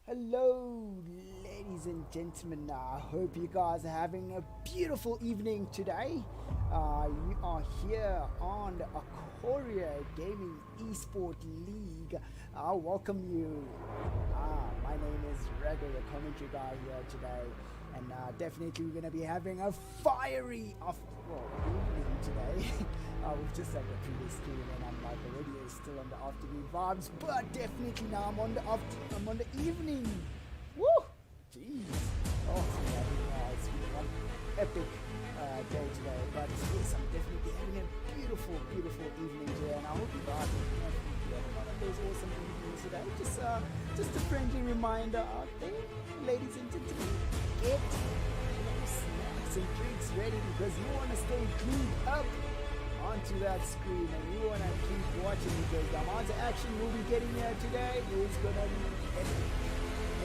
Hello, ladies and gentlemen. I hope you guys are having a beautiful evening today. You are here on the Acoria Gaming Esport League. I welcome you. My name is Rego, your commentary guy here today, and definitely we're going to be having a fiery evening today. We've just had the previous stream, and I'm like already still on the afternoon vibes, but definitely now I'm on the evening. Woo! Jeez. Oh, yeah, it's been one epic day today, but yes, I'm definitely having a beautiful evening today, and I hope you guys are having one of those awesome evenings today. Just a friendly reminder out there, ladies and gentlemen, get your snacks and drinks ready because you want to stay glued up onto that screen and you want to keep watching because the amount of action we'll be getting here today is going to be epic.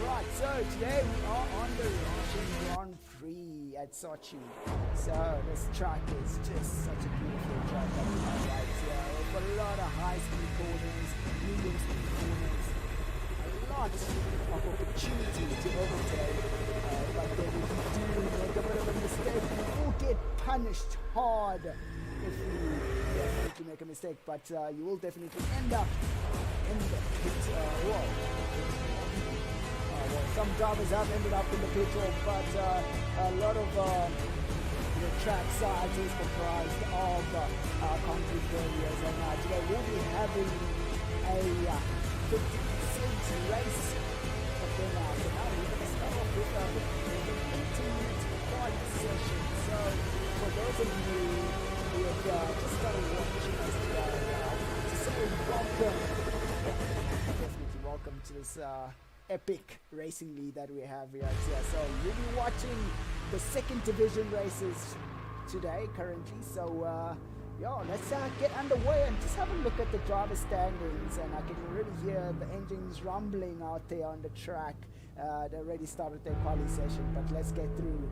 Alright, so today we are on the Russian Grand Prix at Sochi. So this track is just such a beautiful track that we have right here with a lot of high speed corners, medium speed corners, a lot of opportunity to overtake, but then if you do make a bit of a mistake, you will get punished hard if you definitely make a mistake, but you will definitely end up in the pit wall. Some drivers have ended up in the pit wall, but a lot of the track sides is comprised of concrete barriers, and today we'll be having a 50% race. But then so now we're going to start off with a 15-minute quality session. So for those of you who have just started watching us today, to say welcome, definitely welcome to this epic racing league that we have here. So you'll be watching the second division races today currently. So let's get underway and just have a look at the driver standings, and I can already hear the engines rumbling out there on the track. They already started their quali session, but let's get through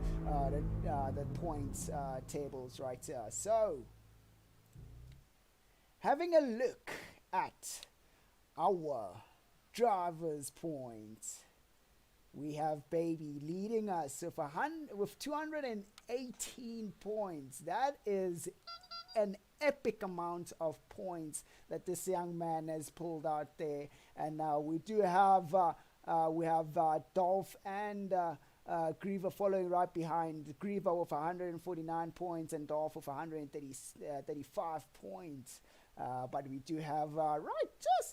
the points tables right here. So having a look at our drivers' points, we have Baby leading us with 218 points. That is an epic amount of points that this young man has pulled out there. And we do have Dolph and Griever following right behind. Griever with 149 points and Dolph with 135 points. But we do have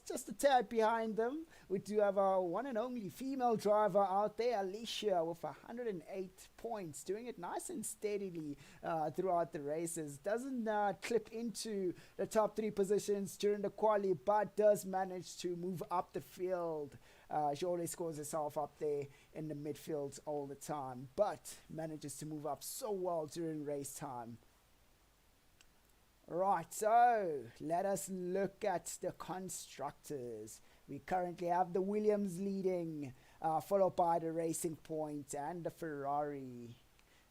just a tad behind them, we do have our one and only female driver out there, Alicia, with 108 points, doing it nice and steadily throughout the races. Doesn't clip into the top 3 positions during the quali, but does manage to move up the field. She always scores herself up there in the midfield all the time, but manages to move up so well during race time. Right, so let us look at the constructors. We currently have the Williams leading, followed by the Racing Point and the Ferrari.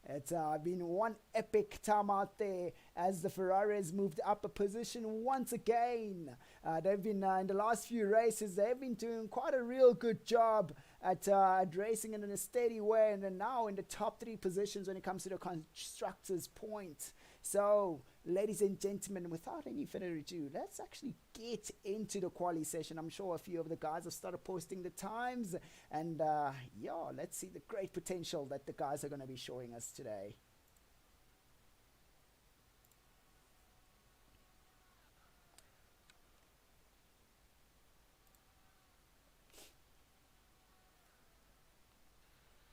It's been one epic time out there as the Ferrari has moved up a position once again. They've been, in the last few races, they've been doing quite a real good job at racing in a steady way, and they're now in the top 3 positions when it comes to the constructors' point. So, ladies and gentlemen, without any further ado, let's actually get into the quali session. I'm sure a few of the guys have started posting the times, and let's see the great potential that the guys are going to be showing us today.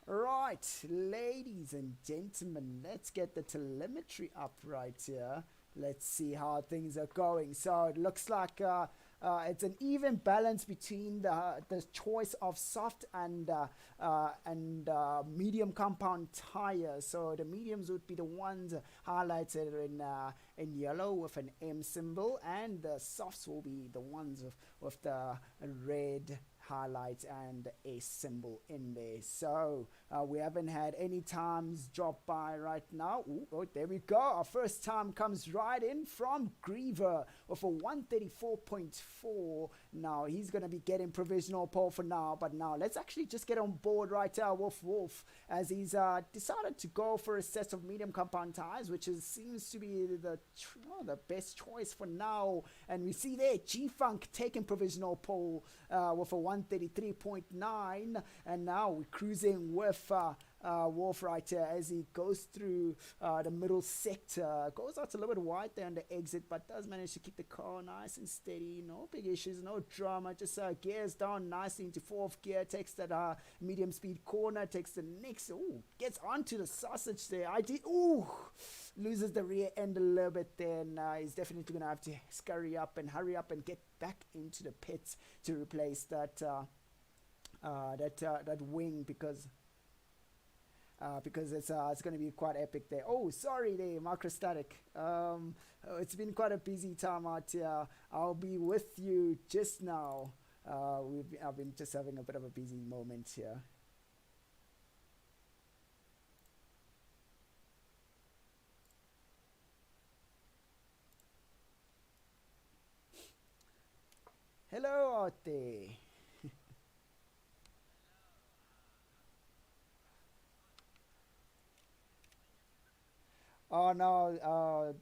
Right, ladies and gentlemen, let's get the telemetry up right here. Let's see how things are going. So it looks like it's an even balance between the choice of soft and medium compound tires. So the mediums would be the ones highlighted in yellow with an M symbol, and the softs will be the ones with the red highlight and a symbol in there. So We haven't had any times drop by right now. Ooh, oh, there we go. Our first time comes right in from Griever with a 134.4. Now he's going to be getting provisional pole for now. But now let's actually just get on board right now, Wolf, as he's decided to go for a set of medium compound tires, which seems to be the best choice for now. And we see there G-Funk taking provisional pole with a 133.9. And now we're cruising with Wolf right here as he goes through the middle sector. Goes out a little bit wide there on the exit, but does manage to keep the car nice and steady. No big issues, no drama. Just gears down nicely into fourth gear. Takes that medium speed corner. Takes the next. Ooh, gets onto the sausage there. Loses the rear end a little bit there. And he's definitely going to have to scurry up and hurry up and get back into the pits to replace that wing because it's going to be quite epic there. Oh, sorry there, Microstatic. It's been quite a busy time out here. I'll be with you just now. I've been just having a bit of a busy moment here. Hello out there. Oh no,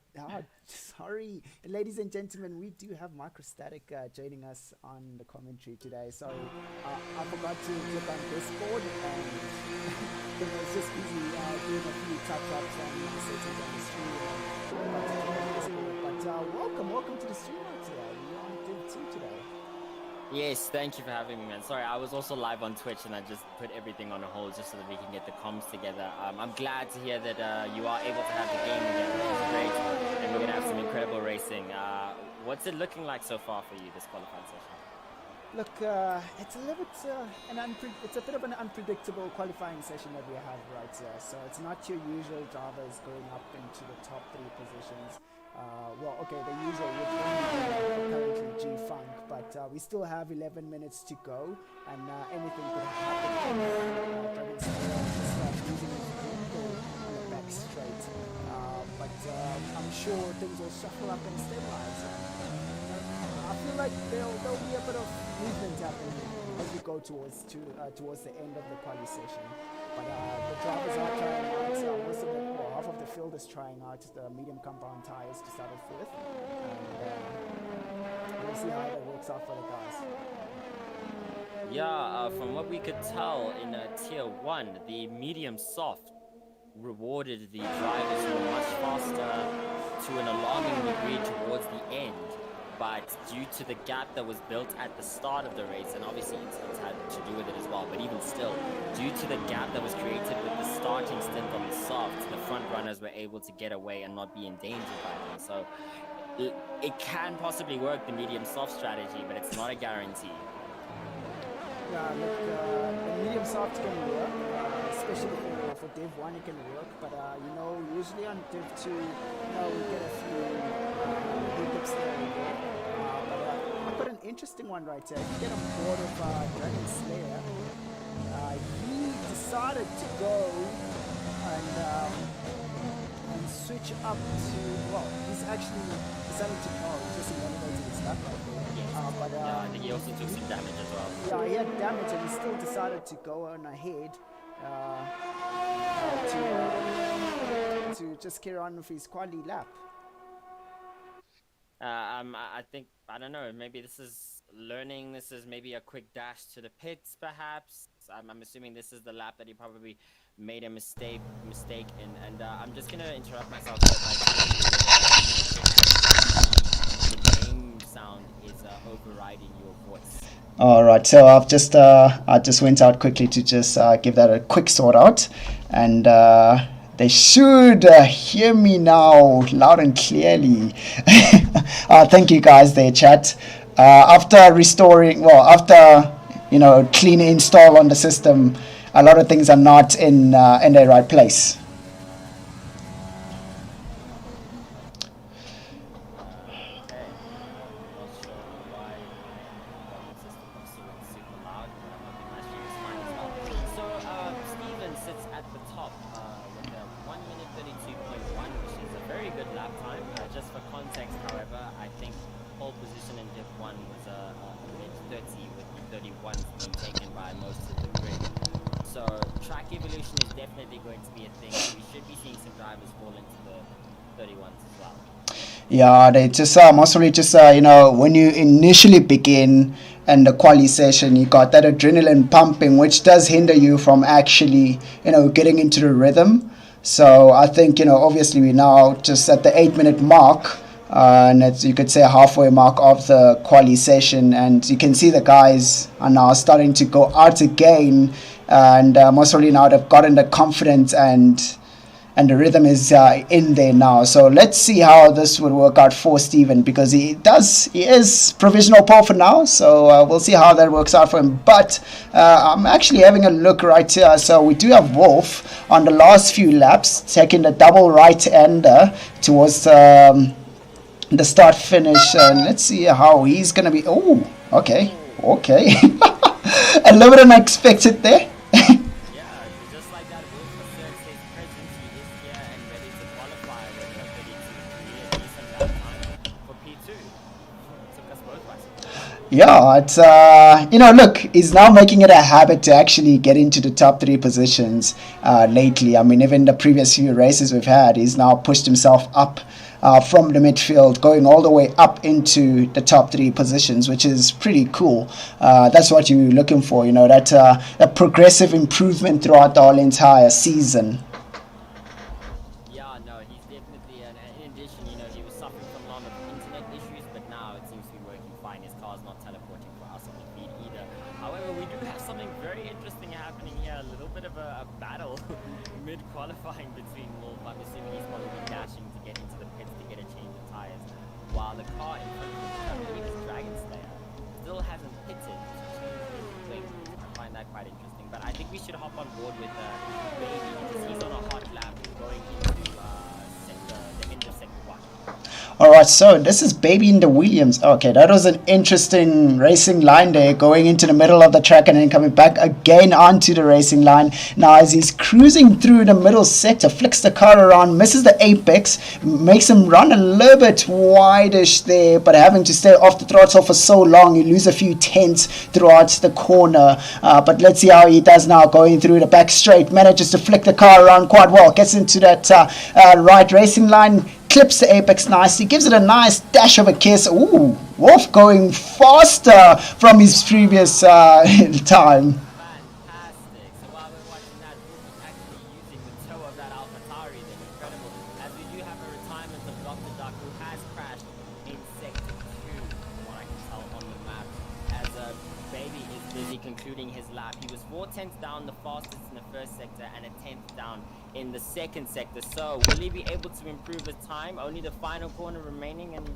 sorry. Ladies and gentlemen, we do have Microstatic joining us on the commentary today. Sorry, I forgot to click on Discord and I was just busy doing a few touch-ups and settings on the stream. But welcome to the stream today. We're on Div 2 today. Yes, thank you for having me, man. Sorry, I was also live on Twitch and I just put everything on a hold just so that we can get the comms together. I'm glad to hear that you are able to have the game again, which is great, and we're going to have some incredible racing. What's it looking like so far for you, this qualifying session? Look, it's a little bit it's a bit of an unpredictable qualifying session that we have right here. So it's not your usual drivers going up into the top 3 positions. The usual would only be currently G-Funk, but we still have 11 minutes to go, and anything could happen. Dragon start losing his vehicle on the back straight, but I'm sure things will shuffle up and stabilize. I feel like there'll be a bit of movement happening as we go towards the end of the quali session. But the drivers are trying out, half of the field is trying out the medium compound tires to start off with. And we'll see how that works out for the guys. Yeah, from what we could tell in Tier 1, the medium soft rewarded the drivers who were much faster to an alarming degree towards the end. But due to the gap that was built at the start of the race, and obviously it's had to do with it as well, but even still, due to the gap that was created with the starting stint on the softs, the front runners were able to get away and not be endangered by them. So it can possibly work, the medium soft strategy, but it's not a guarantee. Yeah, look, the medium soft can work, especially for Div 1 it can work, but usually on Div 2, we get a few hiccups there and there. I've got an interesting one right here. If you get on board of Dragon Slayer, he decided to go and switch up to, he's actually decided to go, just eliminating his lap right there. I think he also took some damage as well. Yeah, he had damage and he still decided to go on ahead to just carry on with his quali lap. I think, I don't know, maybe this is learning, this is maybe a quick dash to the pits perhaps. I'm assuming this is the lap that he probably made a mistake in, and I'm just gonna interrupt myself. The game sound is overriding your voice. All right, so I just went out quickly to just give that a quick sort out, and they should hear me now loud and clearly. Thank you guys there, chat. After clean install on the system, a lot of things are not in their right place. just for context, however, I think pole position in Div 1 was a mid-30, with the 31s being taken by most of the grid. So track evolution is definitely going to be a thing. We should be seeing some drivers fall into the 31s as well. Yeah, they just most probably just when you initially begin and the quali session, you got that adrenaline pumping, which does hinder you from actually getting into the rhythm. So I think obviously we're now just at the 8-minute mark, and it's, you could say, a halfway mark of the quali session, and you can see the guys are now starting to go out again, and most probably now they've gotten the confidence and the rhythm is in there now. So let's see how this would work out for Steven, because he is provisional pole for now, so we'll see how that works out for him. But I'm actually having a look right here. So we do have Wolf on the last few laps taking the double right-hander towards the start finish, and let's see how he's gonna be. Oh, okay a little bit unexpected there. Yeah, it's look, he's now making it a habit to actually get into the top 3 positions lately. I mean, even the previous few races we've had, he's now pushed himself up from the midfield, going all the way up into the top 3 positions, which is pretty cool. That's what you're looking for, that a progressive improvement throughout the whole entire season. Yeah, no, he's definitely, in addition, he was suffering from a lot of internet issues, but now it seems to be working fine. His car's not teleporting for us on the feed either. However, we do have something very interesting happening here, a little bit of a battle mid-qualifying between Wolf. I'm assuming he's probably dashing to get into the pits to get a change of tires, while the car in front of him, I believe it's Dragon Slayer, still hasn't pitted. I find that quite interesting, but I think we should hop on board with Baby, because he's on a hot lap going into the end of sector 1. Alright, so this is Baby in the Williams. Okay, that was an interesting racing line there, going into the middle of the track and then coming back again onto the racing line. Now as he's cruising through the middle sector, flicks the car around, misses the apex, makes him run a little bit wide-ish there, but having to stay off the throttle for so long, you lose a few tenths throughout the corner. But let's see how he does now, going through the back straight, manages to flick the car around quite well, gets into that right racing line, clips the apex nicely, gives it a nice dash of a kiss. Ooh, Wolf going faster from his previous time. Fantastic. So while we're watching that, Wolf is actually using the toe of that AlphaTauri. That's incredible. As we do have a retirement of Dr. Duck, who has crashed in sector 2, from what I can tell on the map, as Baby is busy concluding his lap. He was 4/10 down, the fastest in the first sector, and a 10th down in the second sector. So will he be able to improve his time? Only the final corner remaining, and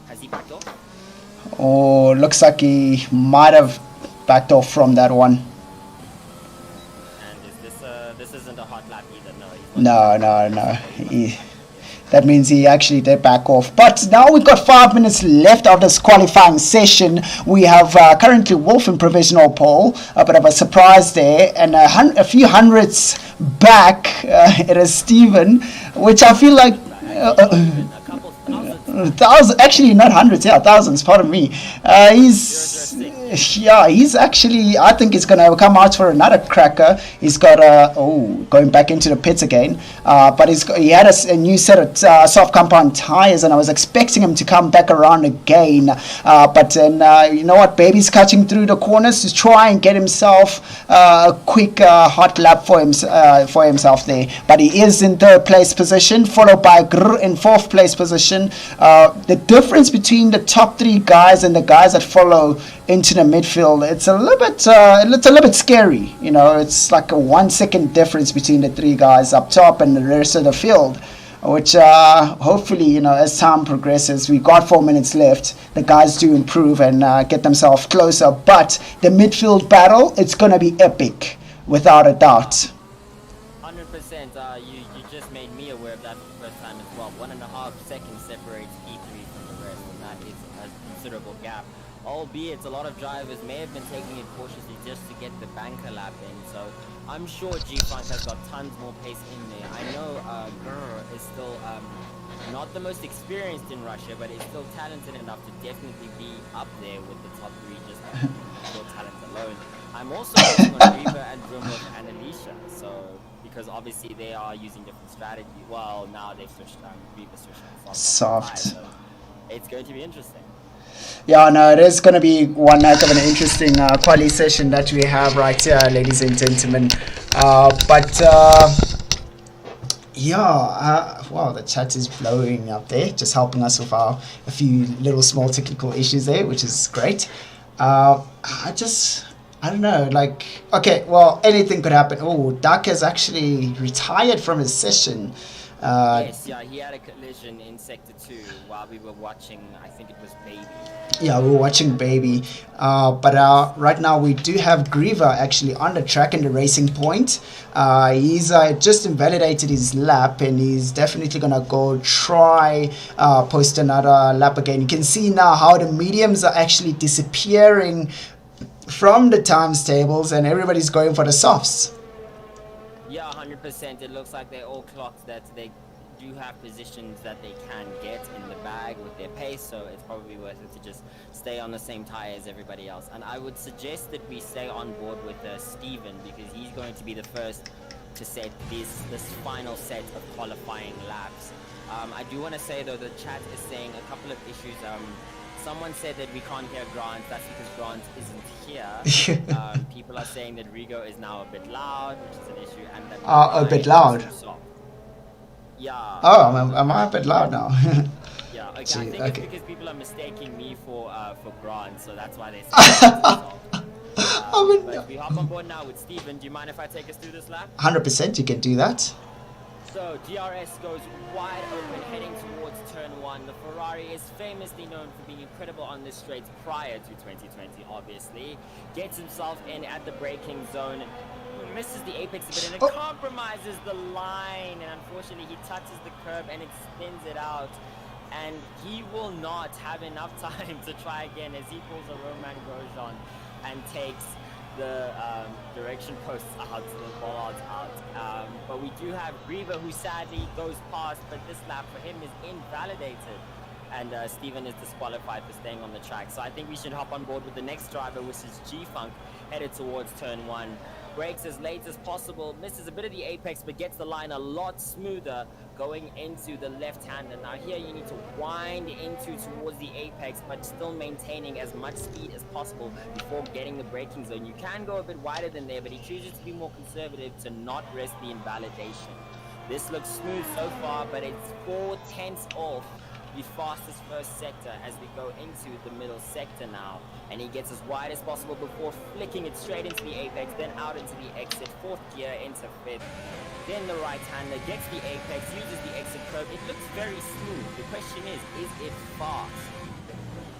has he backed off? Oh, looks like he might have backed off from that one. And is this isn't a hot lap either? No. That means he actually did back off. But now we've got 5 minutes left of this qualifying session. We have currently Wolf in provisional pole, a bit of a surprise there, and a few hundreds back it is Steven, which I feel like a couple thousands, actually not hundreds, thousands, pardon me. He's actually, I think he's going to come out for another cracker. He's got going back into the pits again, but he had a new set of soft compound tires, and I was expecting him to come back around again, but then you know what, Baby's cutting through the corners to try and get himself a quick hot lap for himself there, but he is in 3rd place position, followed by Grr in 4th place position. The difference between the top 3 guys and the guys that follow into the midfield, it's a little bit scary. It's like a 1 second difference between the 3 guys up top and the rest of the field, which hopefully, as time progresses, we got 4 minutes left, the guys do improve and get themselves closer. But the midfield battle, it's going to be epic without a doubt. 100%. You just just made me aware of that for the first time as well. 1.5 seconds separates P3 from the rest, and that is a considerable gap. Albeit, a lot of drivers may have been taking it cautiously just to get the banker lap in. So I'm sure G-Funk has got tons more pace in there. I know Grr is still not the most experienced in Russia, but is still talented enough to definitely be up there with the top 3 just on pure talent alone. I'm also working on Reba and Drumov and Alicia, so because obviously they are using different strategies. Well, now they've switched Reba switched to soft. So it's going to be interesting. Yeah, no, it is going to be one heck of an interesting quali session that we have right here, ladies and gentlemen. Wow, the chat is blowing up there, just helping us with a few little small technical issues there, which is great. I don't know, like, okay, well, anything could happen. Oh, Duck has actually retired from his session. Yes, yeah, he had a collision in Sector 2 while we were watching, I think it was Baby. Yeah, we were watching Baby. But right now we do have Griever actually on the track in the racing point. He's just invalidated his lap, and he's definitely going to go try post another lap again. You can see now how the mediums are actually disappearing from the times tables, and everybody's going for the softs. Yeah, 100%. It looks like they all clocked that they do have positions that they can get in the bag with their pace, so it's probably worth it to just stay on the same tire as everybody else. And I would suggest that we stay on board with Steven, because he's going to be the first to set this final set of qualifying laps. I do want to say though, the chat is saying a couple of issues. Someone said that we can't hear Grant. That's because Grant isn't here. People are saying that Rigo is now a bit loud, which is an issue, and that a bit loud. Yeah. Oh, am I a bit loud now? Yeah. Okay. I think it's because people are mistaking me for Grant, so that's why they say. But we hop on board now with Steven. Do you mind if I take us through this lap? 100%, you can do that. So DRS goes wide open, heading towards turn 1. The Ferrari is famously known for being incredible on this straight prior to 2020, obviously. Gets himself in at the braking zone, misses the apex a bit, and it compromises the line. And unfortunately, he touches the curb and it spins it out. And he will not have enough time to try again as he pulls a Roman Grosjean and takes the direction posts out, the bollards out. But we do have Griever, who sadly goes past, but this lap for him is invalidated. And Steven is disqualified for staying on the track. So I think we should hop on board with the next driver, which is G-Funk, headed towards turn 1. Brakes as late as possible, misses a bit of the apex, but gets the line a lot smoother going into the left-hander. Now here you need to wind into towards the apex, but still maintaining as much speed as possible before getting the braking zone. You can go a bit wider than there, but he chooses to be more conservative to not risk the invalidation. This looks smooth so far, but it's 4/10 off the fastest first sector as we go into the middle sector now, and he gets as wide as possible before flicking it straight into the apex, then out into the exit, 4th gear into 5th. Then the right-hander gets the apex, uses the exit curve. It looks very smooth. The question is it fast?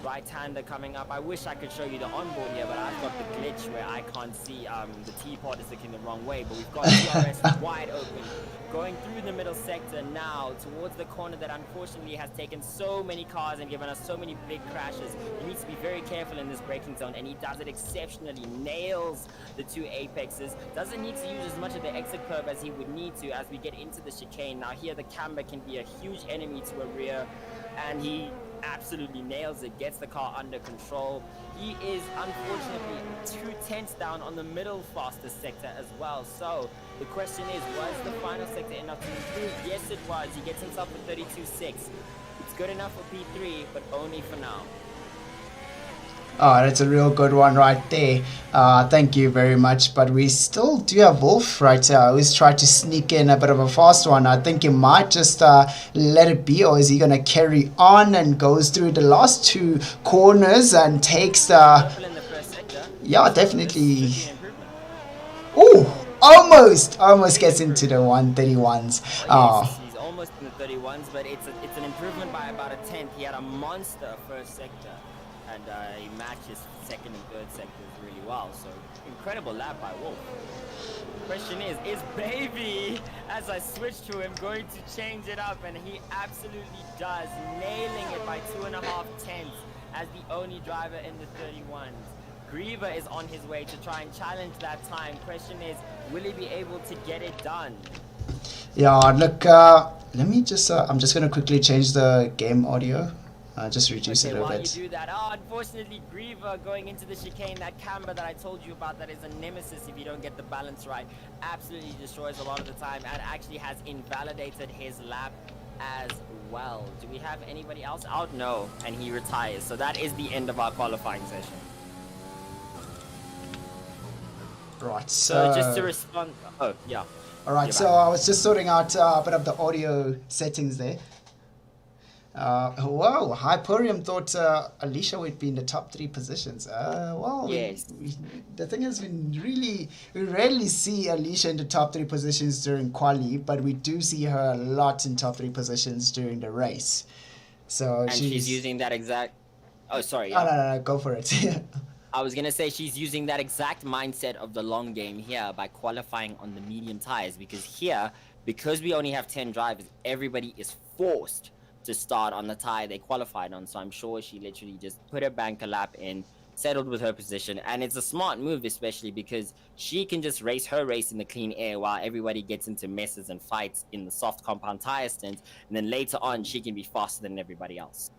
Right-hander coming up. I wish I could show you the onboard here, but I've got the glitch where I can't see. The T-pod is looking the wrong way, but we've got DRS wide open, going through the middle sector now towards the corner that unfortunately has taken so many cars and given us so many big crashes. He needs to be very careful in this braking zone, and he does it exceptionally. Nails the 2 apexes. Doesn't need to use as much of the exit curve as he would need to as we get into the chicane. Now here the camber can be a huge enemy to a rear, and he absolutely nails it, gets the car under control. He is unfortunately 2/10 down on the middle fastest sector as well. So the question is, was the final sector enough to improve? Yes, it was. He gets himself a 32.6. It's good enough for P3, but only for now. Oh, that's a real good one right there. Thank you very much. But we still do have Wolf right here. I always try to sneak in a bit of a fast one. I think he might just let it be, or is he going to carry on and goes through the last 2 corners and takes the... Yeah, definitely. Oh, almost gets into the 131s. Oh. Yes, he's almost in the 31s, but it's an improvement by about a 10th. He had a monster first sector. and he matches second and third sectors really well. So incredible lap by Wolf. Question is Baby, as I switch to him, going to change it up? And he absolutely does, nailing it by 2.5 tenths as the only driver in the 31s. Griever is on his way to try and challenge that time. Question is, will he be able to get it done? Yeah, look, let me just, I'm just going to quickly change the game audio. Just reduce it a little while bit. You do that, unfortunately, Griever going into the chicane, that camber that I told you about, that is a nemesis if you don't get the balance right, absolutely destroys a lot of the time and actually has invalidated his lap as well. Do we have anybody else out? No, and he retires. So that is the end of our qualifying session. Right, so just to respond, oh yeah. All right, so I was just sorting out a bit of the audio settings there. Whoa, hi Podium thought Alicia would be in the top 3 positions. Well, yes. The thing is, we rarely see Alicia in the top 3 positions during quali, but we do see her a lot in top 3 positions during the race. So and she's using that exact. Oh, sorry. Yeah. No, go for it. I was gonna say she's using that exact mindset of the long game here by qualifying on the medium tires, because we only have 10 drivers, everybody is forced to start on the tire they qualified on. So I'm sure she literally just put her banker lap in, settled with her position, and it's a smart move, especially because she can just race her race in the clean air while everybody gets into messes and fights in the soft compound tire stint, and then later on she can be faster than everybody else.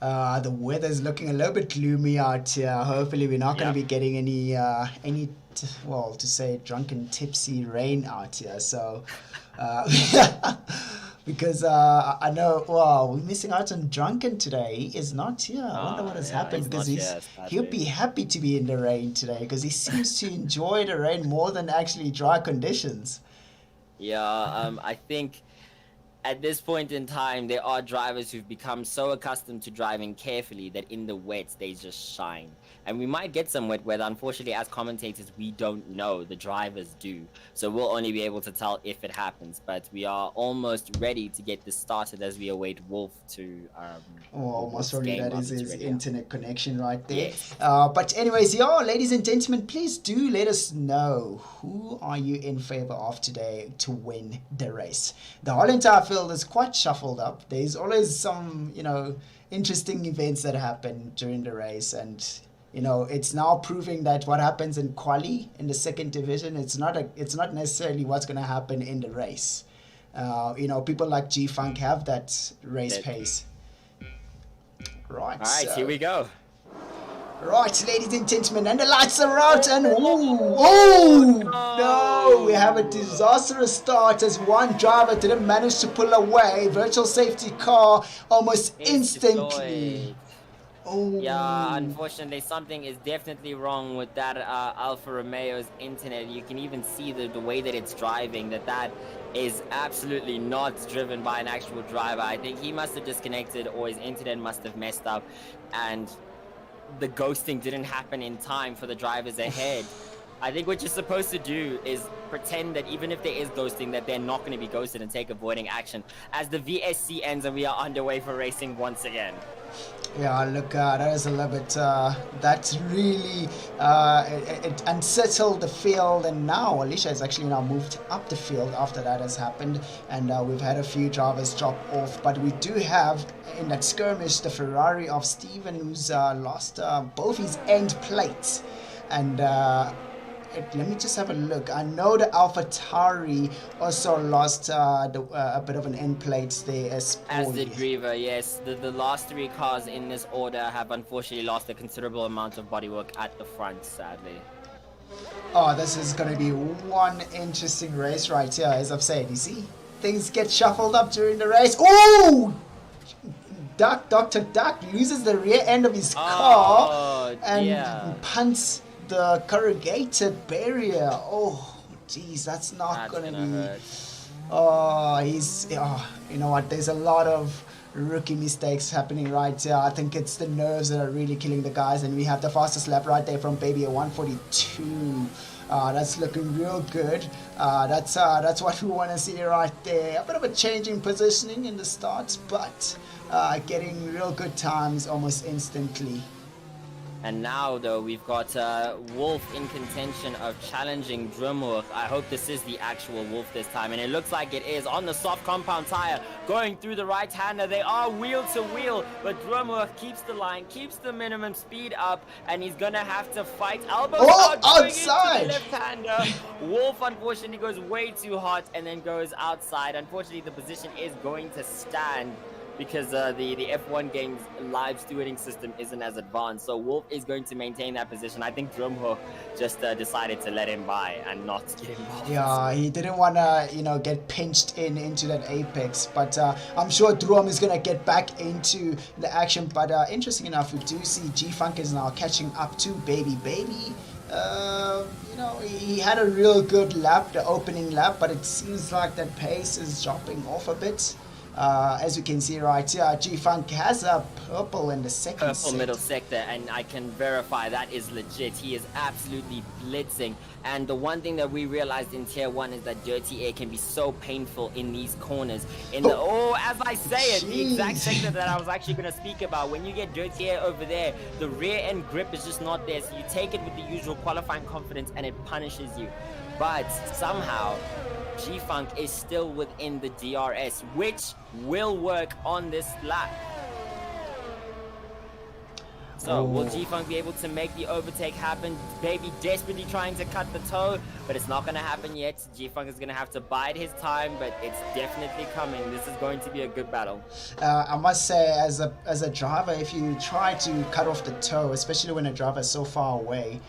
The weather's looking a little bit gloomy out here. Hopefully we're not going to be getting any to say drunken tipsy rain out here, so because I know, we're missing out on Drunken today. He is not here. I wonder what has happened, because he'll be happy to be in the rain today, because he seems to enjoy the rain more than actually dry conditions. Yeah, I think at this point in time, there are drivers who've become so accustomed to driving carefully that in the wet, they just shine. And we might get some wet weather. Unfortunately, as commentators, we don't know. The drivers do. So we'll only be able to tell if it happens. But we are almost ready to get this started as we await Wolf to... almost ready. That is his internet connection right there. Yes. But anyways, ladies and gentlemen, please do let us know, who are you in favor of today to win the race? The whole entire field is quite shuffled up. There's always some, interesting events that happen during the race, and it's now proving that what happens in quali in the second division, it's not necessarily what's going to happen in the race. People like G-Funk have that race pace. Right. All right, here we go. Right, ladies and gentlemen, and the lights are out, and no, we have a disastrous start as one driver didn't manage to pull away. Virtual safety car almost instantly. Yeah, unfortunately, something is definitely wrong with that Alfa Romeo's internet. You can even see the way that it's driving, that is absolutely not driven by an actual driver. I think he must have disconnected, or his internet must have messed up, and the ghosting didn't happen in time for the drivers ahead. I think what you're supposed to do is pretend that even if there is ghosting, that they're not going to be ghosted, and take avoiding action as the VSC ends and we are underway for racing once again. Yeah, look, that is a little bit, that's really, it unsettled the field, and now Alicia has actually now moved up the field after that has happened, and we've had a few drivers drop off, but we do have in that skirmish the Ferrari of Steven, who's lost both his end plates, and let me just have a look. I know the AlphaTauri also lost a bit of an end plate there as did Griever, yes. The last 3 cars in this order have unfortunately lost a considerable amount of bodywork at the front, sadly. Oh, this is going to be one interesting race right here, as I've said. You see, things get shuffled up during the race. Oh! Dr. Duck loses the rear end of his car and punts the corrugated barrier. Oh, geez, that's not gonna be hurt. You know what, there's a lot of rookie mistakes happening right here. I think it's the nerves that are really killing the guys, and we have the fastest lap right there from Baby at 142. That's looking real good. That's what we want to see right there. A bit of a change in positioning in the start, but getting real good times almost instantly. And now, though, we've got Wolf in contention of challenging Drumhoek. I hope this is the actual Wolf this time, and it looks like it is. On the soft compound tire, going through the right-hander. They are wheel to wheel, but Drumhoek keeps the line, keeps the minimum speed up, and he's gonna have to fight elbows out, going into the left-hander. Wolf, unfortunately, goes way too hot and then goes outside. Unfortunately, the position is going to stand, because the F1 game's live stewarding system isn't as advanced. So Wolf is going to maintain that position. I think Drumhoek just decided to let him by and not get involved. Yeah, he didn't want to, get pinched into that apex. But I'm sure Drum is going to get back into the action. But interesting enough, we do see G-Funk is now catching up to Baby. He had a real good lap, the opening lap, but it seems like that pace is dropping off a bit. As you can see right here, G-Funk has a purple in the second sector. Middle sector, and I can verify that is legit. He is absolutely blitzing. And the one thing that we realized in Tier 1 is that dirty air can be so painful in these corners. As I say it, the exact sector that I was actually going to speak about. When you get dirty air over there, the rear end grip is just not there. So you take it with the usual qualifying confidence and it punishes you. But somehow, G-Funk is still within the DRS, which will work on this lap. So will G-Funk be able to make the overtake happen? Baby desperately trying to cut the toe, but it's not going to happen yet. G-Funk is going to have to bide his time, but it's definitely coming. This is going to be a good battle. I must say, as a driver, if you try to cut off the toe, especially when a driver is so far away,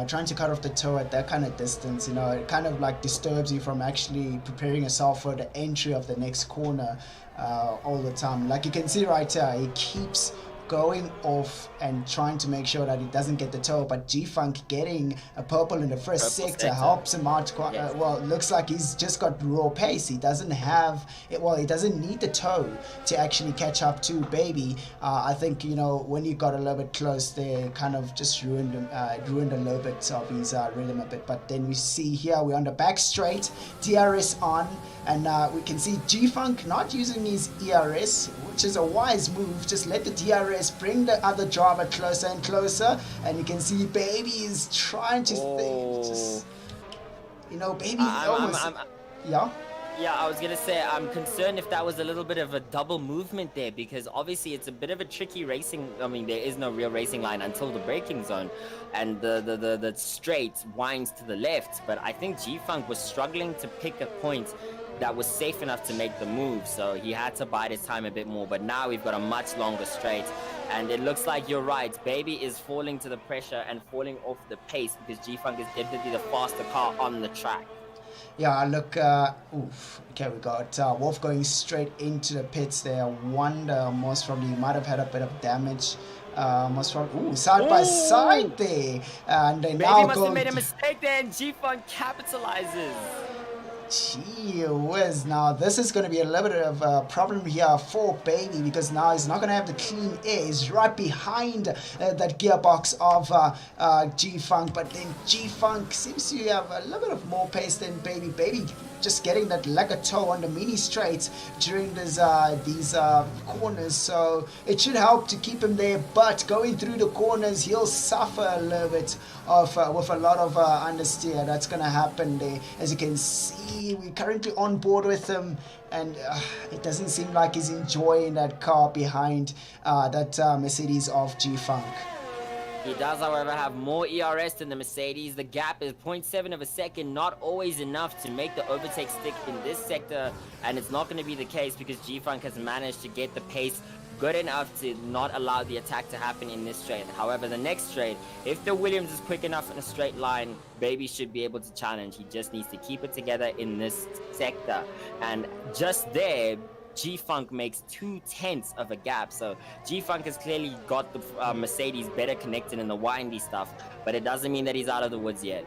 trying to cut off the toe at that kind of distance, it kind of like disturbs you from actually preparing yourself for the entry of the next corner all the time. Like you can see right here, he keeps going off and trying to make sure that he doesn't get the toe, but G-Funk getting a purple in the first sector helps him out quite well. It looks like he's just got raw pace. He doesn't have he doesn't need the toe to actually catch up to Baby. I think when he got a little bit close there, kind of just ruined a little bit of his rhythm a bit. But then we see here we're on the back straight, DRS on, and we can see G-Funk not using his ERS, which is a wise move. Just let the DRS bring the other driver closer and closer, and you can see Baby is trying to Baby almost. Yeah, I was gonna say, I'm concerned if that was a little bit of a double movement there, because obviously it's a bit of a tricky racing. I mean, there is no real racing line until the braking zone, and the straight winds to the left. But I think G-Funk was struggling to pick a point that was safe enough to make the move, so he had to bide his time a bit more. But now we've got a much longer straight, and it looks like you're right. Baby is falling to the pressure and falling off the pace, because G-Funk is definitely the faster car on the track. Yeah, look, okay, we got Wolf going straight into the pits there. Wonder most probably might have had a bit of damage. Most probably, side by side there. And they Baby must have made a mistake there, and G-Funk capitalizes. Gee whiz, now this is going to be a little bit of a problem here for Baby, because now he's not going to have the clean air. He's right behind that gearbox of G-Funk, but then G-Funk seems to have a little bit of more pace than Baby. Baby just getting that lacquer toe on the mini straights during these corners, so it should help to keep him there, but going through the corners he'll suffer a little bit of with a lot of understeer. That's gonna happen there. As you can see, we're currently on board with him, and it doesn't seem like he's enjoying that car behind that Mercedes of G-Funk. He does, however, have more ERS than the Mercedes. The gap is 0.7 of a second, not always enough to make the overtake stick in this sector, and it's not going to be the case because G-Funk has managed to get the pace good enough to not allow the attack to happen in this straight. However, the next straight, if the Williams is quick enough in a straight line, Baby should be able to challenge. He just needs to keep it together in this sector, and just there, G-Funk makes 0.2 of a gap. So G-Funk has clearly got the Mercedes better connected in the windy stuff, but it doesn't mean that he's out of the woods yet.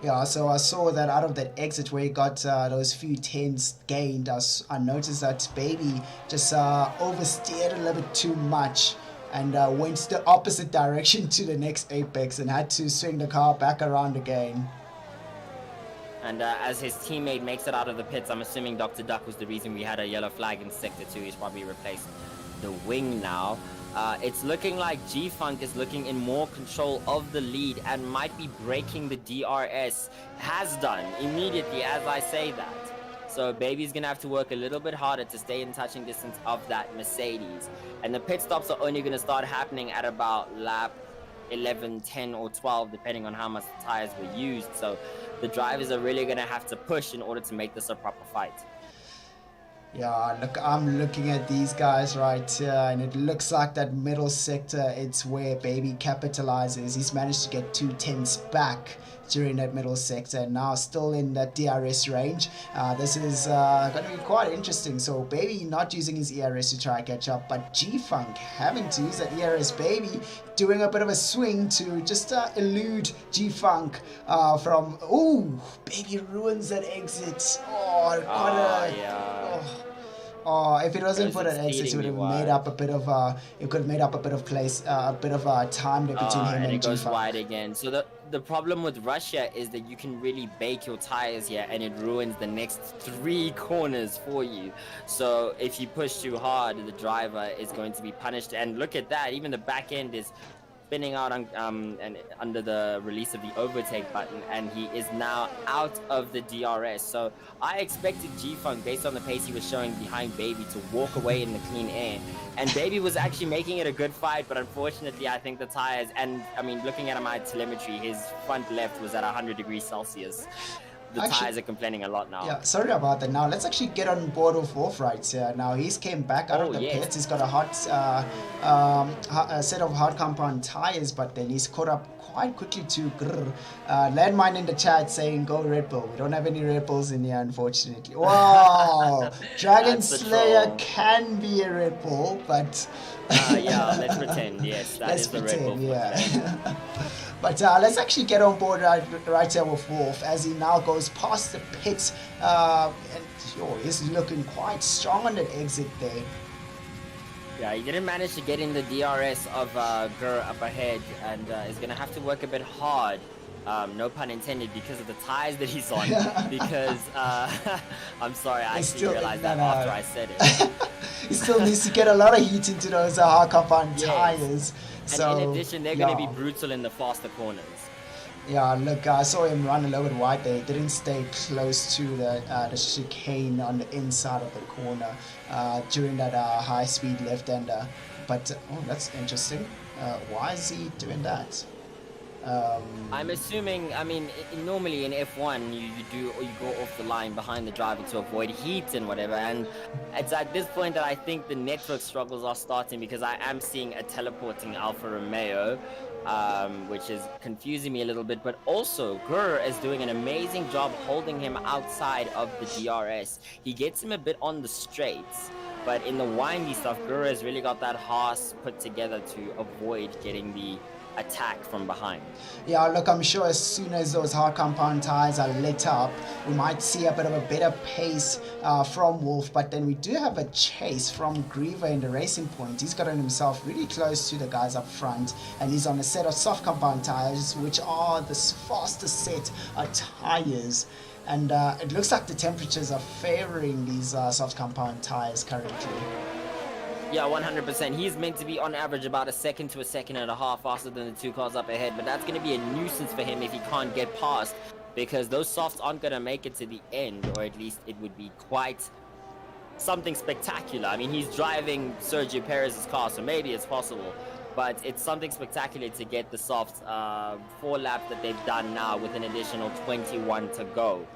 Yeah, so I saw that out of that exit where he got those few tenths gained, I noticed that Baby just oversteered a little bit too much and went the opposite direction to the next apex and had to swing the car back around again. And as his teammate makes it out of the pits, I'm assuming Dr. Duck was the reason we had a yellow flag in Sector 2. He's probably replaced the wing now. It's looking like G-Funk is looking in more control of the lead and might be breaking the DRS. Has done immediately as I say that. So Baby's gonna have to work a little bit harder to stay in touching distance of that Mercedes. And the pit stops are only gonna start happening at about lap 11, 10 or 12 depending on how much the tires were used. So the drivers are really gonna have to push in order to make this a proper fight. Yeah, look, I'm looking at these guys right here, and it looks like that middle sector, it's where Baby capitalizes. He's managed to get 2 tenths back during that middle sector, and now still in that DRS range. This is going to be quite interesting. So Baby not using his ERS to try and catch up, but G-Funk having to use that ERS. Baby doing a bit of a swing to just elude G-Funk from... Ooh, Baby ruins that exit. Oh, Oh, if it wasn't for that exit, it would have made up a bit of it could have made up a bit of place, a bit of time between him and it goes G-Funk. wide again. So the problem with Russia is that you can really bake your tires here, and it ruins the next 3 corners for you. So if you push too hard, the driver is going to be punished. And look at that, even the back end is spinning out on, and under the release of the overtake button, and he is now out of the DRS. So I expected G-Funk, based on the pace he was showing behind Baby, to walk away in the clean air, and Baby was actually making it a good fight. But unfortunately, I think the tires, and I mean, looking at my telemetry, his front left was at 100 degrees Celsius. The tires are complaining a lot now. Yeah, sorry about that. Now let's actually get on board with Wolf right here. Now he's came back out of the pits. He's got a a set of hard compound tires, but then he's caught up quite quickly to Landmine in the chat saying go Red Bull. We don't have any Red Bulls in here, unfortunately. Wow, Dragon Slayer can be a Red Bull, but yeah, let's pretend. Yes, that is the Red Bull. Yeah. But let's actually get on board right here with Wolf as he now goes past the pits, and he's looking quite strong on that exit there. Yeah, he didn't manage to get in the DRS of Gur up ahead, and is going to have to work a bit hard, no pun intended, because of the tires that he's on. Because, I'm sorry, I actually realized that after I said it. He still needs to get a lot of heat into those hard compound tires. And in addition, they're going to be brutal in the faster corners. Yeah, look, I saw him run a little bit wide there. He didn't stay close to the chicane on the inside of the corner during that high-speed left-hander. But, oh, that's interesting. Why is he doing that? I'm assuming, I mean, normally in F1, you go off the line behind the driver to avoid heat and whatever, and it's at this point that I think the network struggles are starting, because I am seeing a teleporting Alfa Romeo, which is confusing me a little bit. But also, Gur is doing an amazing job holding him outside of the DRS. He gets him a bit on the straights, but in the windy stuff, Gur has really got that Haas put together to avoid getting the attack from behind. Yeah, look, I'm sure as soon as those hard compound tires are lit up, we might see a bit of a better pace from Wolf. But then we do have a chase from Griever in the racing point. He's gotten himself really close to the guys up front, and he's on a set of soft compound tires, which are the fastest set of tires. And it looks like the temperatures are favoring these soft compound tires currently. Yeah, 100%. He's meant to be on average about a second to a second and a half faster than the 2 cars up ahead, but that's going to be a nuisance for him if he can't get past, because those softs aren't going to make it to the end, or at least it would be quite something spectacular. I mean, he's driving Sergio Perez's car, so maybe it's possible, but it's something spectacular to get the softs 4 laps that they've done now with an additional 21 to go.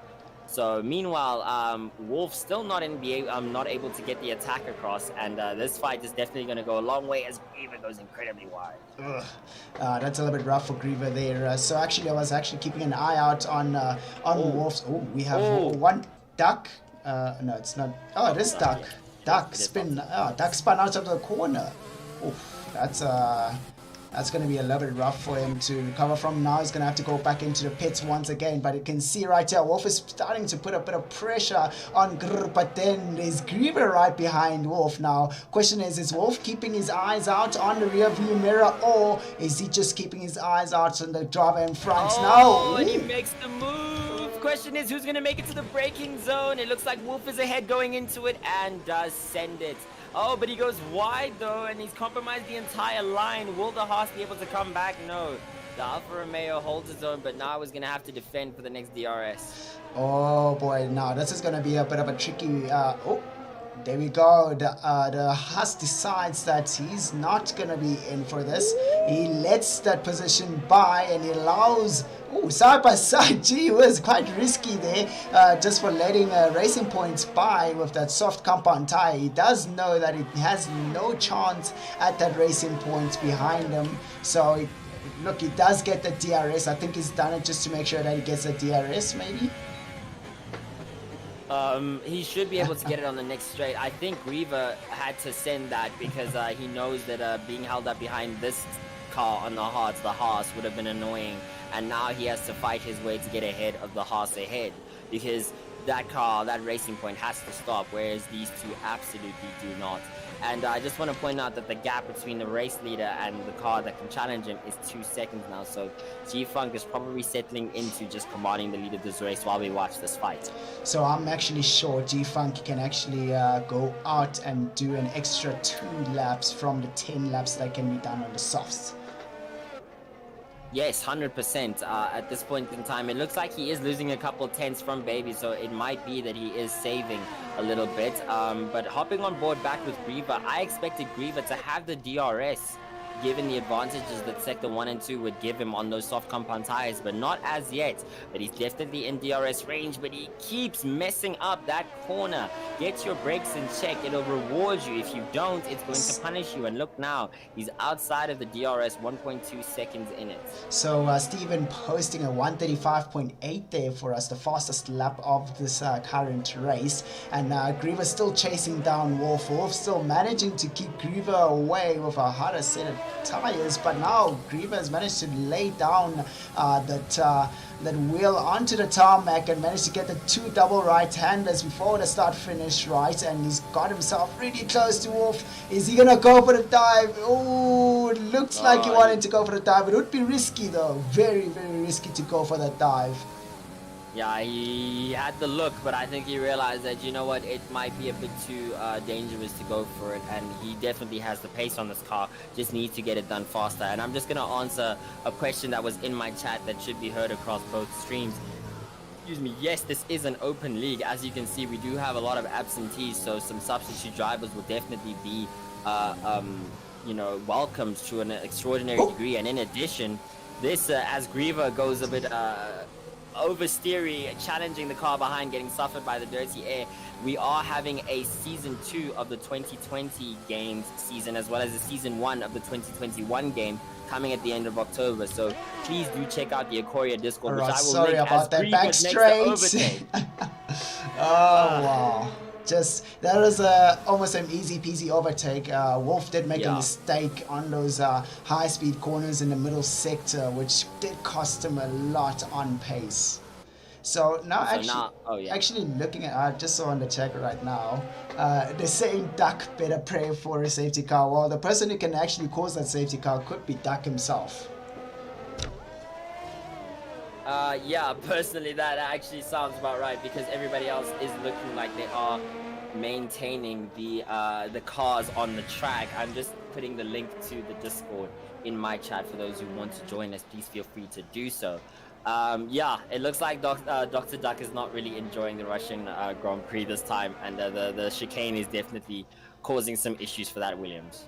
So meanwhile, Wolf still not able to get the attack across, and this fight is definitely going to go a long way as Griever goes incredibly wide. That's a little bit rough for Griever there. So actually, I was actually keeping an eye out on Wolf's. Oh, we have one duck. No, it's not. Oh, it is duck. Duck spin. Duck spun out of the corner. Oh, that's going to be a little bit rough for him to recover from. Now he's going to have to go back into the pits once again. But you can see right here, Wolf is starting to put a bit of pressure on Grr, but then there's Griever right behind Wolf now. Question is Wolf keeping his eyes out on the rear view mirror, or is he just keeping his eyes out on the driver in front? Oh, and he makes the move! question is who's going to make it to the braking zone. It looks like Wolf is ahead going into it and does send it. Oh, but he goes wide though, and he's compromised the entire line. Will the Haas be able to come back? No. The Alfa Romeo holds its own, but now is going to have to defend for the next DRS. Oh boy, now this is going to be a bit of a tricky... there we go. The Haas decides that he's not going to be in for this. He lets that position by and he allows... Ooh, side by side. Gee, it was quite risky there, just for letting Racing Points by with that soft compound tire. He does know that he has no chance at that Racing Points behind him. So, look, he does get the DRS. I think he's done it just to make sure that he gets the DRS, maybe. He should be able to get it on the next straight. I think Griever had to send that because he knows that being held up behind this car on the Haas would have been annoying, and now he has to fight his way to get ahead of the Haas ahead because that car, that Racing Point has to stop, whereas these two absolutely do not. And I just want to point out that the gap between the race leader and the car that can challenge him is 2 seconds now. So G-Funk is probably settling into just commanding the lead of this race while we watch this fight. So I'm actually sure G-Funk can actually go out and do an extra 2 laps from the 10 laps that can be done on the softs. Yes, 100%. At this point in time, it looks like he is losing a couple tenths from Baby, so it might be that he is saving a little bit. But hopping on board back with Griever, I expected Griever to have the DRS, given the advantages that Sector 1 and 2 would give him on those soft compound tires, but not as yet. But he's definitely in DRS range, but he keeps messing up that corner. Get your brakes in check. It'll reward you. If you don't, it's going to punish you. And look now, he's outside of the DRS, 1.2 seconds in it. So Steven posting a 135.8 there for us, the fastest lap of this current race. And Griever still chasing down Wolf. Wolf still managing to keep Griever away with a harder set of tires, but now Griever has managed to lay down that wheel onto the tarmac and managed to get the 2 double right-handers before the start-finish right, and he's got himself really close to Wolf. Is he gonna go for the dive? Oh, it looks like he wanted to go for the dive. It would be risky though, very, very risky to go for that dive. Yeah, he had the look, but I think he realized that, you know what, it might be a bit too dangerous to go for it, and he definitely has the pace on this car, just needs to get it done faster. And I'm just going to answer a question that was in my chat that should be heard across both streams. Excuse me, yes, this is an open league. As you can see, we do have a lot of absentees, so some substitute drivers will definitely be, you know, welcomed to an extraordinary degree. And in addition, this, as Griever goes a bit... oversteery, challenging the car behind, getting suffered by the dirty air. We are having a season 2 of the 2020 games season, as well as a season 1 of the 2021 game coming at the end of October. So please do check out the Acoria Discord, which I will sorry link about as that back straight. Oh wow. Just that was almost an easy peasy overtake. Wolf did make a mistake on those high speed corners in the middle sector, which did cost him a lot on pace. So now actually looking at, I just saw on the check right now, they're saying Duck better pray for a safety car. Well, the person who can actually cause that safety car could be Duck himself. Yeah, personally that actually sounds about right, because everybody else is looking like they are maintaining the cars on the track. I'm just putting the link to the Discord in my chat for those who want to join us. Please feel free to do so. Yeah, it looks like Dr. Duck is not really enjoying the Russian Grand Prix this time, and the chicane is definitely causing some issues for that Williams.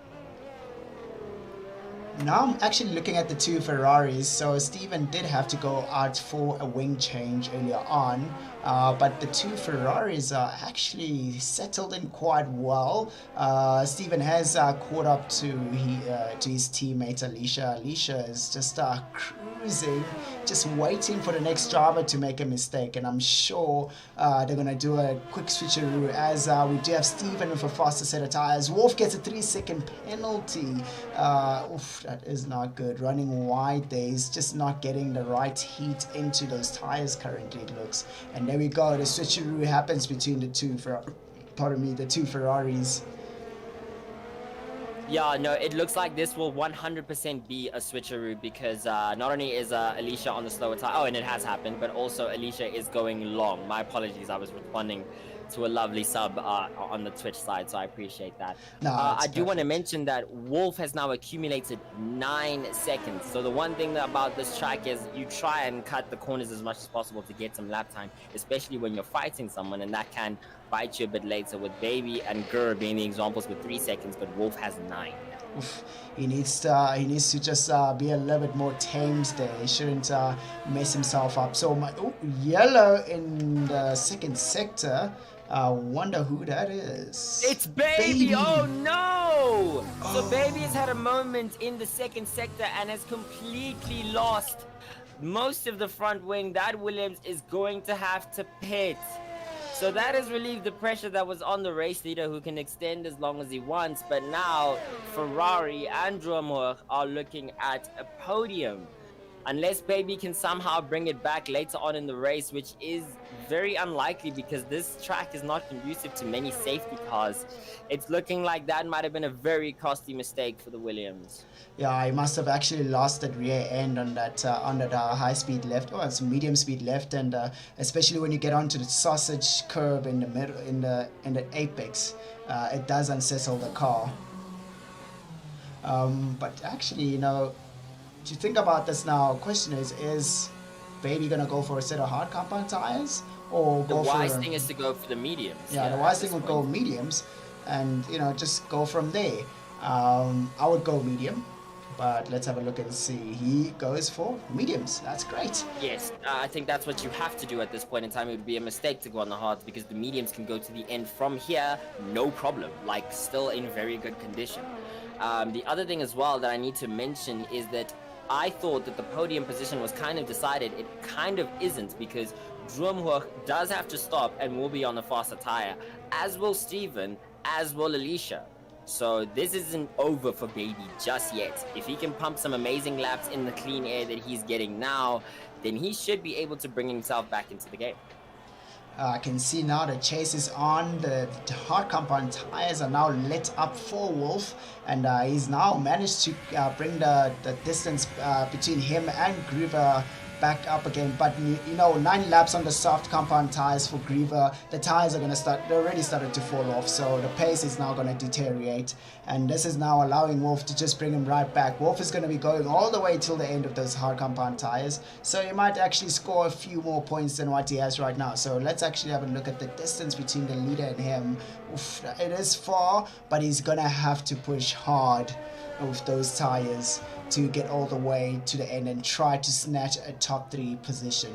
Now I'm actually looking at the 2 Ferraris. So Steven did have to go out for a wing change earlier on, but the 2 Ferraris are actually settled in quite well. Steven has caught up to his teammate Alicia. Alicia is just cruising, just waiting for the next driver to make a mistake, and I'm sure they're gonna do a quick switcheroo as we do have Steven with a faster set of tires. Wolf gets a 3-second penalty. Oof, that is not good. Running wide there, he's just not getting the right heat into those tires currently, it looks. And there we go, the switcheroo happens between the two Ferraris. Yeah, no, it looks like this will 100% be a switcheroo because not only is Alicia on the slower tire, oh, and it has happened, but also Alicia is going long. My apologies, I was responding to a lovely sub on the Twitch side, so I appreciate that. No, it's I do want to perfect. mention that Wolf has now accumulated 9 seconds. So the one thing about this track is you try and cut the corners as much as possible to get some lap time, especially when you're fighting someone, and that can bite you a bit later, with Baby and Gur being the examples with 3 seconds, but Wolf has 9. Oof. He needs to just be a little bit more tamed there. He shouldn't mess himself up. So yellow in the second sector. Wonder who that is. It's Baby! Oh no! So Baby has had a moment in the second sector and has completely lost most of the front wing. That Williams is going to have to pit. So that has relieved the pressure that was on the race leader, who can extend as long as he wants. But now Ferrari and Drummer are looking at a podium. Unless Baby can somehow bring it back later on in the race, which is very unlikely because this track is not conducive to many safety cars. It's looking like that might have been a very costly mistake for the Williams. Yeah, he must have actually lost that rear end on that high speed left, or it's medium speed left, and especially when you get onto the sausage curb in the middle, in the apex, it does unsettle the car. But actually, you know, to think about this now, question is Baby gonna go for a set of hard compound tires, or the go for... The wise thing is to go for the mediums. Yeah, the wise thing would go mediums, and you know, just go from there. I would go medium, but let's have a look and see. He goes for mediums. That's great. Yes, I think that's what you have to do at this point in time. It would be a mistake to go on the hards because the mediums can go to the end from here, no problem, like still in very good condition. The other thing as well that I need to mention is that I thought that the podium position was kind of decided. It kind of isn't, because Drumhoek does have to stop and will be on the faster tire, as will Steven, as will Alicia. So this isn't over for Baby just yet. If he can pump some amazing laps in the clean air that he's getting now, then he should be able to bring himself back into the game. I can see now the chase is on. The hard compound tires are now lit up for Wolf, and he's now managed to bring the distance between him and Griever back up again. But you know, 9 laps on the soft compound tires for Griever. The tires are going to they already started to fall off, so the pace is now going to deteriorate, and this is now allowing Wolf to just bring him right back. Wolf is going to be going all the way till the end of those hard compound tires, so he might actually score a few more points than what he has right now. So let's actually have a look at the distance between the leader and him. Oof, it is far, but he's going to have to push hard with those tires to get all the way to the end and try to snatch a top 3 position.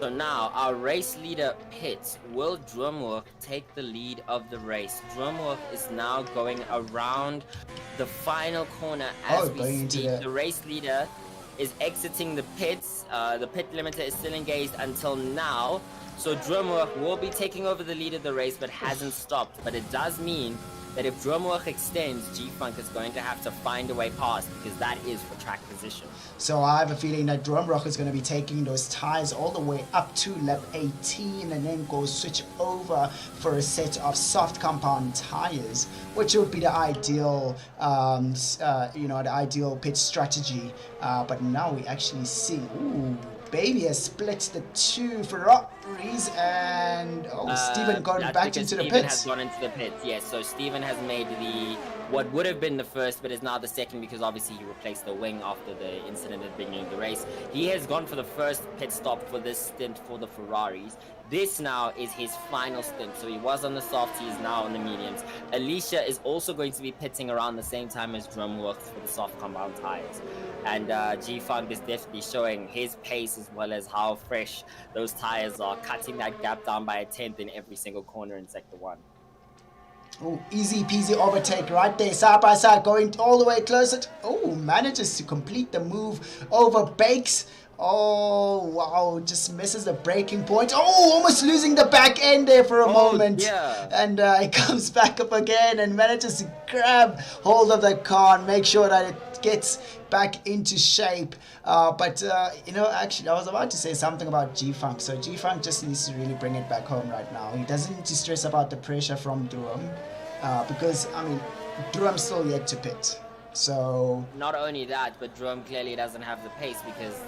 So now our race leader pits. Will Drumhoek take the lead of the race? Drumhoek is now going around the final corner as we speak. The race leader is exiting the pits. The pit limiter is still engaged until now. So Drumhoek will be taking over the lead of the race, but hasn't stopped. But it does mean that if Drumhoek extends, G-Funk is going to have to find a way past, because that is for track position. So I have a feeling that Drumhoek is going to be taking those tires all the way up to lap 18 and then go switch over for a set of soft compound tires, which would be the ideal, the ideal pit strategy. But now we actually see, ooh, Baby has split the 2 Ferraris, and Steven going back into the pits. Steven has gone into the pits, yes. So Steven has made what would have been the first, but is now the second, because obviously he replaced the wing after the incident at the beginning of the race. He has gone for the first pit stop for this stint for the Ferraris. This now is his final stint. So he was on the softs, he is now on the mediums. Alicia is also going to be pitting around the same time as Drumhoek for the soft compound tires. And G-Funk is definitely showing his pace as well as how fresh those tires are, cutting that gap down by a 1/10 in every single corner in Sector 1. Oh, easy peasy overtake right there, side by side, going all the way closer. Oh, manages to complete the move over Bakes. Oh, wow, just misses the braking point. Oh, almost losing the back end there for a moment. Yeah. And he comes back up again and manages to grab hold of the car and make sure that it gets back into shape. Actually, I was about to say something about G-Funk. So G-Funk just needs to really bring it back home right now. He doesn't need to stress about the pressure from Durham. Because, I mean, Durham's still yet to pit. So Not only that, but Jerome clearly doesn't have the pace because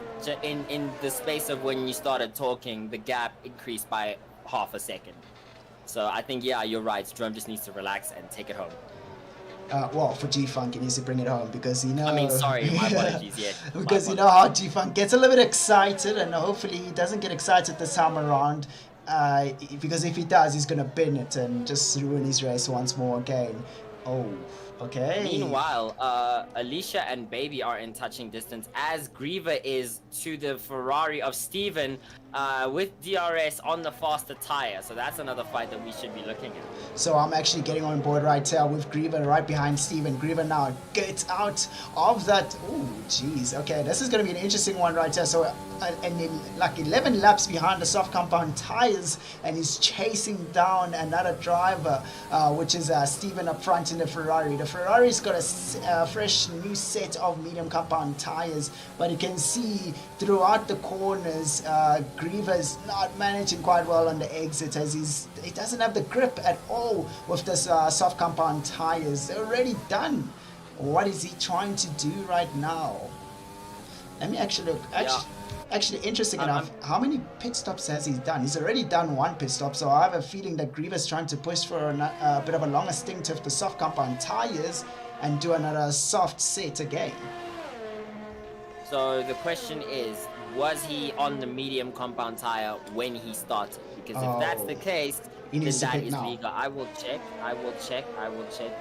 in the space of when you started talking, the gap increased by half a second. So I think, yeah, you're right. Jerome just needs to relax and take it home. well, for G-Funk, he needs to bring it home because I mean, sorry, my apologies, yeah. Because you know how G-Funk gets a little bit excited, and hopefully he doesn't get excited this time around. Because if he does, he's gonna bin it and just ruin his race once more again. Oh, okay. Meanwhile, Alicia and Baby are in touching distance as Griever is to the Ferrari of Steven with DRS on the faster tire. So that's another fight that we should be looking at. So I'm actually getting on board right here with Griever right behind Steven. Griever now gets out of that. Oh, jeez. Okay, this is going to be an interesting one right here. So like 11 laps behind the soft compound tires, and he's chasing down another driver, which is Steven up front in the Ferrari. The Ferrari's got a fresh new set of medium compound tires, but you can see throughout the corners, Griever's not managing quite well on the exit as he doesn't have the grip at all with this soft compound tires. They're already done. What is he trying to do right now? Let me actually look. Actually, interesting enough, how many pit stops has he done? He's already done one pit stop, so I have a feeling that Griever's trying to push for a bit of a longer stint with the soft compound tires and do another soft set again. So the question is, was he on the medium compound tire when he started? Because if that's the case, then that is legal. I will check.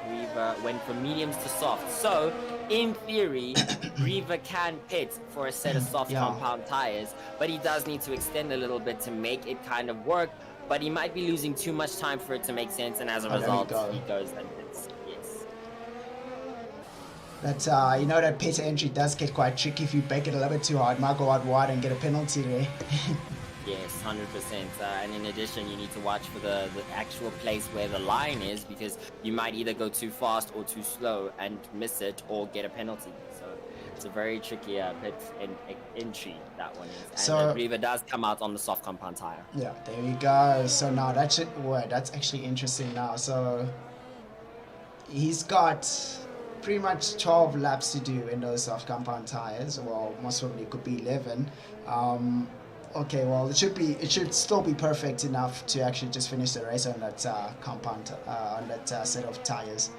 Griever went from mediums to soft. So, in theory, Griever can pit for a set of soft compound tires, but he does need to extend a little bit to make it kind of work. But he might be losing too much time for it to make sense, and as a result, he goes and pits. Yes. That that pit entry does get quite tricky if you bake it a little bit too hard. Might go out wide and get a penalty there. Yes, 100%. And in addition, you need to watch for the actual place where the line is, because you might either go too fast or too slow and miss it or get a penalty. So it's a very tricky pit entry, that one is. And so Griever does come out on the soft compound tire. Yeah, there we go. So now that's actually interesting now. So he's got pretty much 12 laps to do in those soft compound tires. Well, most probably it could be 11. Okay, well, it should still be perfect enough to actually just finish the race on that compound, on that set of tires.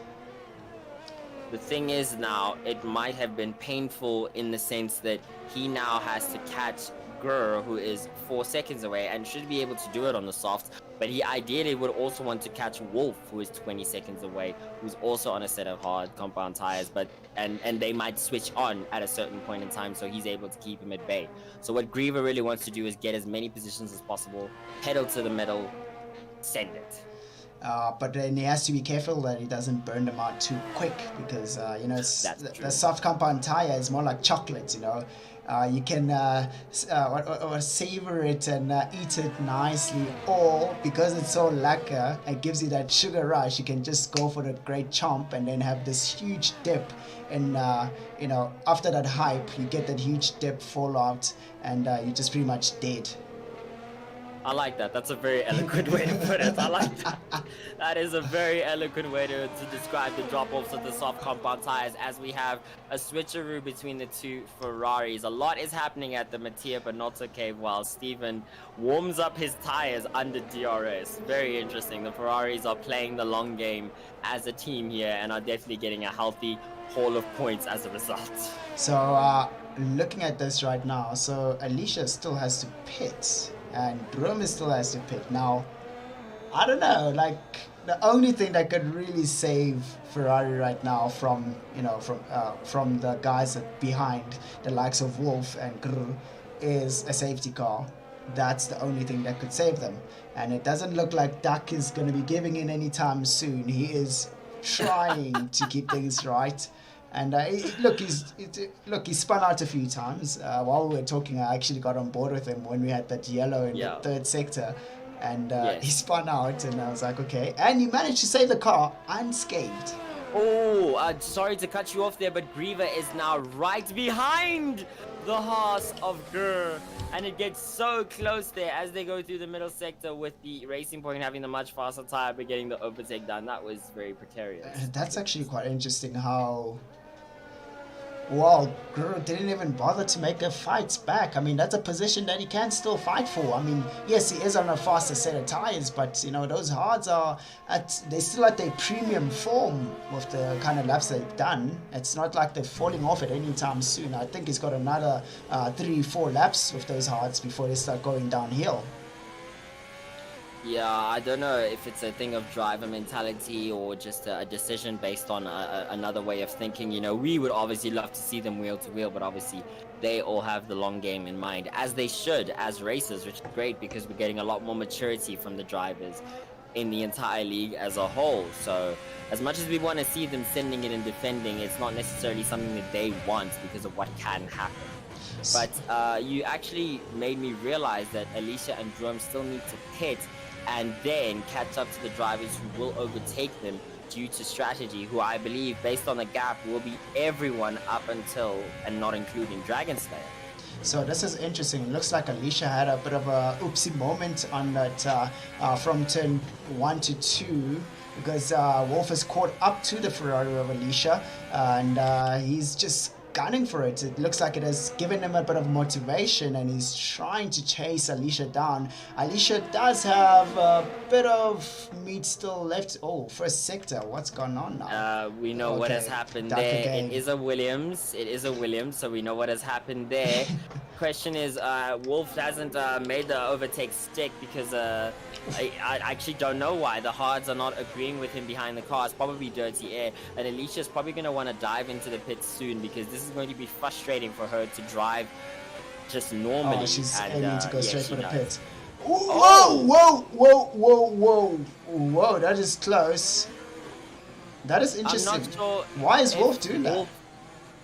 The thing is now, it might have been painful in the sense that he now has to catch Gurr, who is 4 seconds away and should be able to do it on the softs, but he ideally would also want to catch Wolf, who is 20 seconds away, who's also on a set of hard compound tires, and they might switch on at a certain point in time, so he's able to keep him at bay. So what Griever really wants to do is get as many positions as possible, pedal to the metal, send it. But then he has to be careful that he doesn't burn them out too quick, because the soft compound tire is more like chocolate, you can savor it and eat it nicely, or because it's so lacquer, it gives you that sugar rush, you can just go for the great chomp and then have this huge dip, and after that hype you get that huge dip fallout, and you're just pretty much dead. I like that. That's a very eloquent way to put it. I like that. That is a very eloquent way to describe the drop-offs of the soft compound tires, as we have a switcheroo between the two Ferraris. A lot is happening at the Mattia Bonotto cave while Steven warms up his tires under DRS. Very interesting. The Ferraris are playing the long game as a team here and are definitely getting a healthy haul of points as a result. So, looking at this right now, so Alicia still has to pit, and Rome still has to pit. Now, I don't know, like, the only thing that could really save Ferrari right now from the guys behind, the likes of Wolf and Grr, is a safety car. That's the only thing that could save them. And it doesn't look like Duck is going to be giving in anytime soon. He is trying to keep things right. And he spun out a few times. While we were talking, I actually got on board with him when we had that yellow in the third sector. And he spun out, and I was like, okay. And he managed to save the car unscathed. Oh, sorry to cut you off there, but Griever is now right behind the horse of Grr. And it gets so close there as they go through the middle sector with the Racing Point having the much faster tire but getting the overtake done. That was very precarious. That's actually quite interesting how... Well, Guru didn't even bother to make a fight back. I mean, that's a position that he can still fight for. I mean, yes, he is on a faster set of tires, but, you know, those hards they're still at their premium form with the kind of laps they've done. It's not like they're falling off at any time soon. I think he's got another 3-4 laps with those hards before they start going downhill. Yeah, I don't know if it's a thing of driver mentality or just a decision based on another way of thinking. You know, we would obviously love to see them wheel to wheel, but obviously they all have the long game in mind, as they should as racers, which is great because we're getting a lot more maturity from the drivers in the entire league as a whole. So as much as we want to see them sending it and defending, it's not necessarily something that they want because of what can happen. But you actually made me realize that Alicia and Jerome still need to pit and then catch up to the drivers who will overtake them due to strategy, who I believe, based on the gap, will be everyone up until and not including Dragon Slayer. So this is interesting. It looks like Alicia had a bit of a oopsie moment on that from turn 1 to 2, because Wolf has caught up to the Ferrari of Alicia, and he's just gunning for it. It looks like it has given him a bit of motivation, and he's trying to chase Alicia down. Alicia does have a bit of meat still left. Oh, first sector. What's going on now? We know what has happened there. Again. It is a Williams. So we know what has happened there. Question is, Wolf hasn't made the overtake stick because I actually don't know why. The hards are not agreeing with him behind the car. It's probably dirty air, and Alicia's probably going to want to dive into the pits soon because this is going to be frustrating for her to drive just normally. Oh, she's aiming to go straight for the pits. Oh. Whoa, that is close. That is interesting. I'm not sure. Why is Wolf doing that?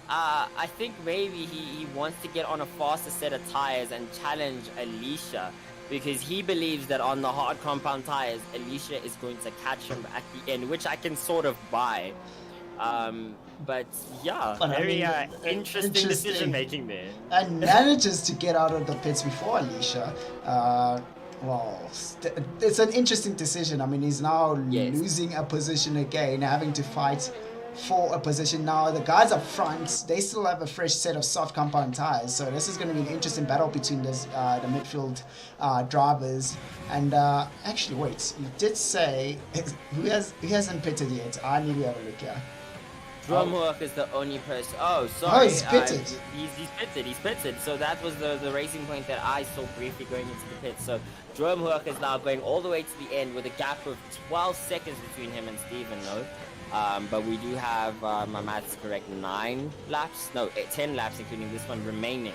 I think maybe he wants to get on a faster set of tires and challenge Alicia, because he believes that on the hard compound tires, Alicia is going to catch him at the end, which I can sort of buy. But yeah, very interesting decision making there. And manages to get out of the pits before Alicia. Well, it's an interesting decision. I mean, he's now losing a position again, having to fight for a position now. The guys up front, they still have a fresh set of soft compound tires, so this is going to be an interesting battle between the midfield drivers. And actually, wait, you did say who hasn't pitted yet? I need to have a look here. Drumhook is the only person. Oh, sorry. Oh, he's pitted. He's pitted. So that was the Racing Point that I saw briefly going into the pit. So Drumhook is now going all the way to the end with a gap of 12 seconds between him and Steven, though. But we do have, my maths is correct, 10 laps, including this one remaining.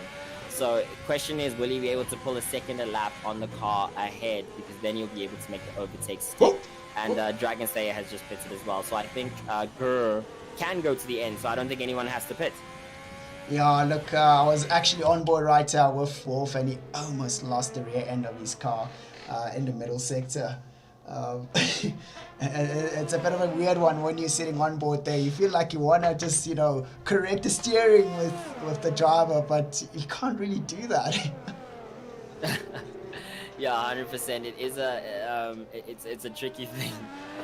So question is, will he be able to pull a second lap on the car ahead? Because then you'll be able to make the overtake stick. And Dragon Slayer has just pitted as well. So I think Grr can go to the end. So I don't think anyone has to pit. Yeah, look, I was actually on board right with Wolf, and he almost lost the rear end of his car in the middle sector. It's a bit of a weird one when you're sitting on board there. You feel like you want to just, correct the steering with the driver, but you can't really do that. Yeah, 100%. It is it's a tricky thing.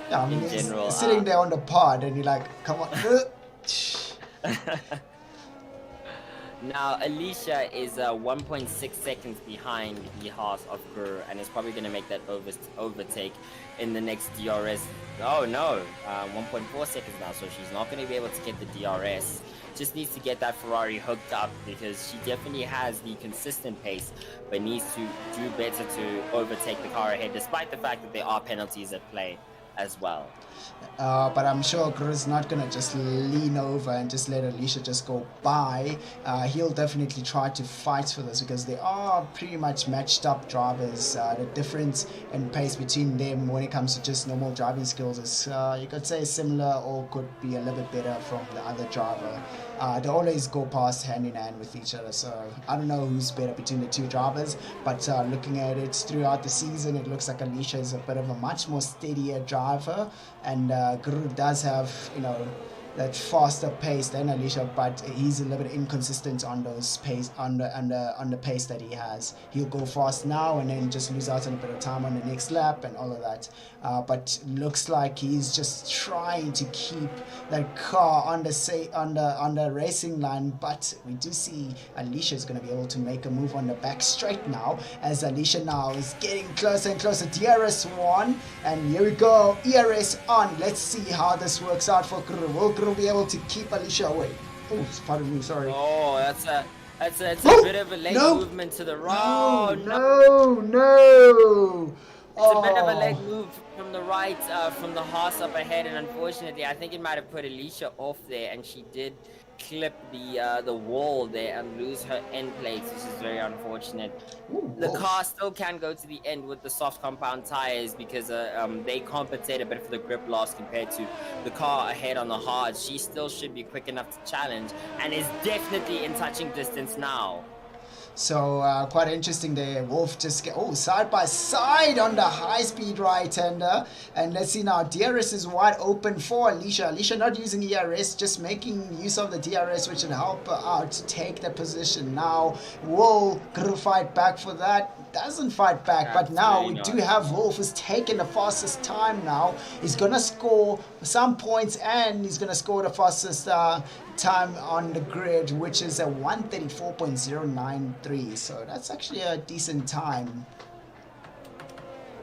Yeah, I mean, in general, sitting there on the pod, and you're like, come on. Now, Alicia is 1.6 seconds behind the horse of Grr, and is probably going to make that overtake in the next DRS. Oh no, 1.4 seconds now, so she's not going to be able to get the DRS. Just needs to get that Ferrari hooked up, because she definitely has the consistent pace, but needs to do better to overtake the car ahead, despite the fact that there are penalties at play as well. But I'm sure Grr's not going to just lean over and just let Alicia just go by. He'll definitely try to fight for this, because they are pretty much matched up drivers. The difference in pace between them when it comes to just normal driving skills is, you could say, similar, or could be a little bit better from the other driver. They always go past hand in hand with each other, so I don't know who's better between the two drivers, but looking at it throughout the season, it looks like Alicia is a bit of a much more steadier driver. drive her, and Gru does have, that faster pace than Alicia, but he's a little bit inconsistent on those pace on the pace that he has. He'll go fast now and then just lose out on a bit of time on the next lap and all of that. But looks like he's just trying to keep that car on the racing line. But we do see Alicia is going to be able to make a move on the back straight now, as Alicia now is getting closer and closer. DRS1, and here we go, ERS on. Let's see how this works out for Gru. Will Gru be able to keep Alicia away? Oh, pardon me, sorry. Oh, that's a bit of a leg movement to the right. No. It's a bit of a leg move from the right, from the Haas up ahead, and unfortunately, I think it might have put Alicia off there, and she did clip the wall there and lose her end plates, which is very unfortunate. The car still can go to the end with the soft compound tires because they compensate a bit for the grip loss compared to the car ahead on the hards. She still should be quick enough to challenge and is definitely in touching distance now. So quite interesting there. Wolf just get side by side on the high-speed right-hander, and let's see now. DRS is wide open for Alicia. Alicia not using ERS, just making use of the DRS, which would help her out to take the position. Now will Gru fight back for that? Doesn't fight back, but now we do have Wolf who's taking the fastest time now. He's gonna score some points, and he's gonna score the fastest time on the grid, which is a 134.093. So that's actually a decent time.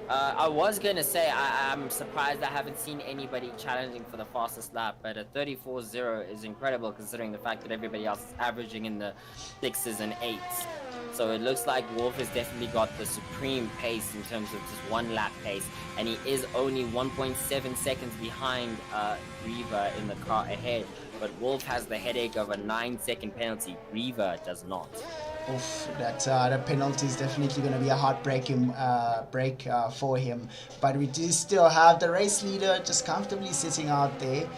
I was gonna say I'm surprised I haven't seen anybody challenging for the fastest lap, but a 34.0 is incredible considering the fact that everybody else is averaging in the 6s and 8s. So it looks like Wolf has definitely got the supreme pace in terms of just one lap pace, and he is only 1.7 seconds behind Reva in the car ahead. But Wolf has the headache of a 9-second penalty. Reva does not. Oof, that penalty is definitely going to be a heartbreaking break for him. But we do still have the race leader just comfortably sitting out there.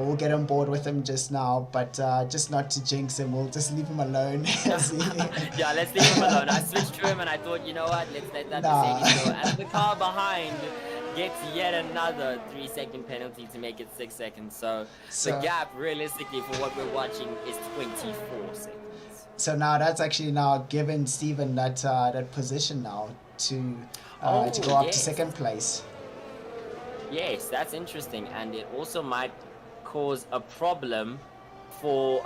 We'll get on board with him just now, but just not to jinx him. We'll just leave him alone. Yeah, let's leave him alone. I switched to him and I thought, you know what, let's let that Mercedes go. And the car behind gets yet another 3-second penalty to make it 6 seconds. So the gap, realistically, for what we're watching is 24 seconds. So now that's actually now given Steven that position now to go up to second place. Yes, that's interesting, and it also might cause a problem for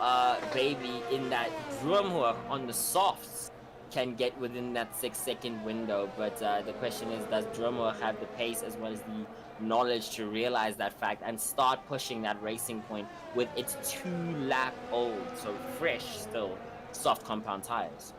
Baby in that Drumhoek on the softs can get within that 6-second window. But the question is, does Drumhoek have the pace as well as the knowledge to realize that fact and start pushing that racing point with its 2-lap-old, so fresh still, soft compound tires?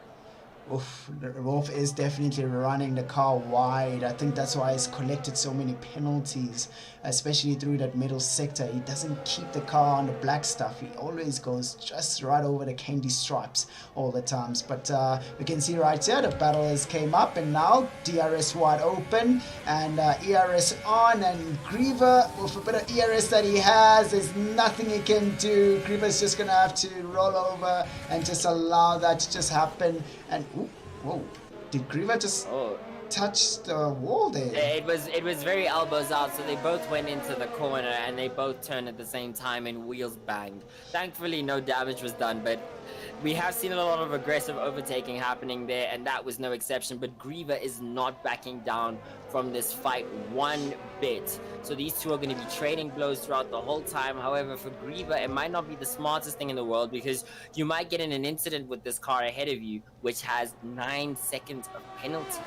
Oof, Wolf is definitely running the car wide. I think that's why he's collected so many penalties, especially through that middle sector. He doesn't keep the car on the black stuff. He always goes just right over the candy stripes all the times. But we can see right here the battlers came up, and now DRS wide open and ERS on, and Griever with a bit of ERS that he has, there's nothing he can do. Griever's just gonna have to roll over and just allow that to just happen. And whoa, did Griever just touch the wall there? It was very elbows out, so they both went into the corner and they both turned at the same time and wheels banged. Thankfully no damage was done, but we have seen a lot of aggressive overtaking happening there, and that was no exception. But Griever is not backing down from this fight one bit. So these two are going to be trading blows throughout the whole time. However, for Griever, it might not be the smartest thing in the world, because you might get in an incident with this car ahead of you, which has 9 seconds of penalty.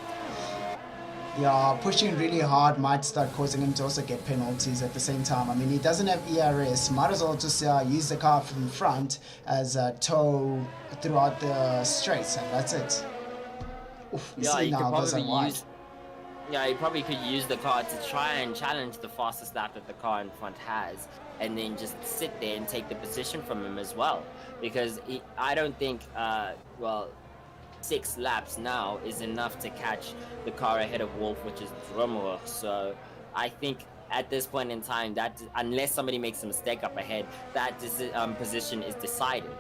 Yeah, pushing really hard might start causing him to also get penalties at the same time. I mean, he doesn't have ERS. Might as well just use the car from front as a tow throughout the straights, and that's it. Oof, he probably could use the car to try and challenge the fastest lap that the car in front has, and then just sit there and take the position from him as well. Because I don't think, 6 laps now is enough to catch the car ahead of Wolf, which is Drumhoek. So I think at this point in time, that unless somebody makes a mistake up ahead, that position is decided.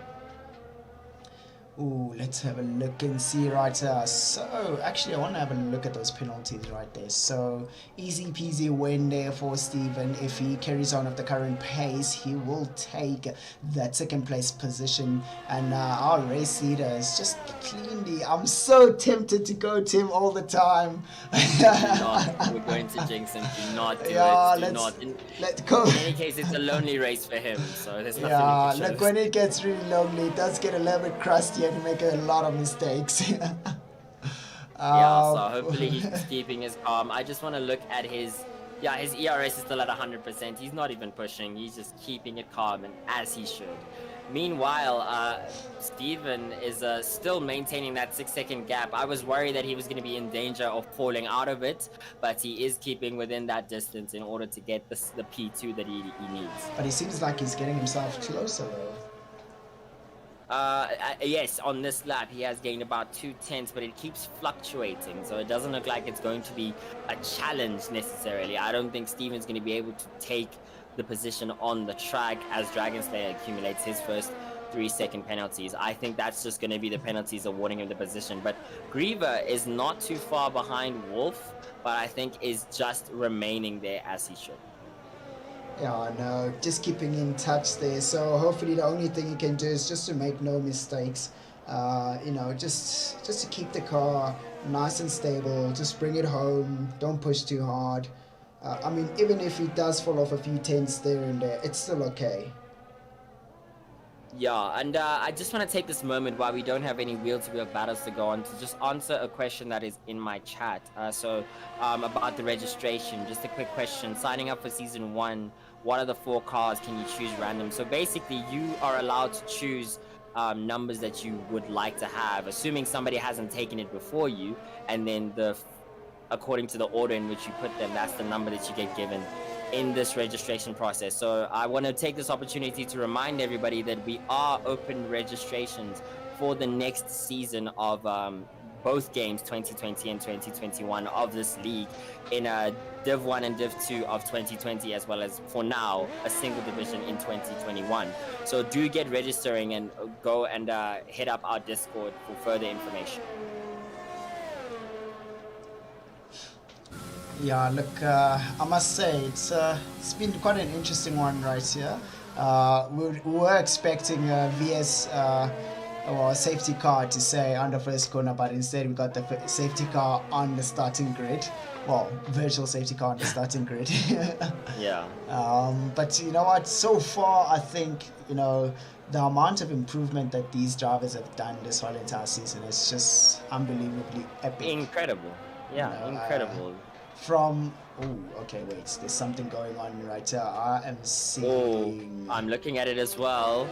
Ooh, let's have a look and see right here. So, actually, I want to have a look at those penalties right there. So, easy peasy win there for Steven. If he carries on at the current pace, he will take that second place position. And our race leader is just cleanly. I'm so tempted to go to him all the time. We're going to jinx him. Do not do it. Let's go. In any case, it's a lonely race for him, so there's nothing Yeah, we can look, when it gets really lonely, it does get a little bit crusty and you make a lot of mistakes. Yeah, so hopefully he's keeping his calm. I just want to look at his ERS is still at 100%. He's not even pushing. He's just keeping it calm, and as he should. Meanwhile, Steven is still maintaining that 6-second gap. I was worried that he was going to be in danger of falling out of it, but he is keeping within that distance in order to get the P2 that he needs. But it seems like he's getting himself closer, though. Yes, on this lap he has gained about 2/10, but it keeps fluctuating, so it doesn't look like it's going to be a challenge necessarily. I don't think Steven's going to be able to take the position on the track as Dragon Slayer accumulates his first 3-second penalties. I think that's just going to be the penalties awarding him the position. But Griever is not too far behind Wolf, but I think is just remaining there as he should. Yeah, no, just keeping in touch there. So hopefully the only thing you can do is just to make no mistakes. You know, just to keep the car nice and stable. Just bring it home. Don't push too hard. I mean, even if he does fall off a few tenths there and there, it's still okay. Yeah, and I just want to take this moment while we don't have any wheel-to-wheel battles to go on to just answer a question that is in my chat. About the registration, just a quick question. Signing up for Season 1, what are the 4 cars? Can you choose random? So basically, you are allowed to choose numbers that you would like to have, assuming somebody hasn't taken it before you, and then according to the order in which you put them, that's the number that you get given in this registration process. So I want to take this opportunity to remind everybody that we are open registrations for the next season of both games, 2020 and 2021 of this league, in Div 1 and Div 2 of 2020, as well as, for now, a single division in 2021. So do get registering and go and hit up our Discord for further information. Yeah, look, I must say it's been quite an interesting one right here. We were expecting VS or a safety car to say on the first corner, but instead we got the safety car on the starting grid. Well, virtual safety car on the starting grid. Yeah. But you know what? So far, I think, you know, the amount of improvement that these drivers have done this whole entire season is just unbelievably epic. Incredible. Yeah, you know, incredible. Okay, wait, there's something going on right here. I am seeing... I'm looking at it as well.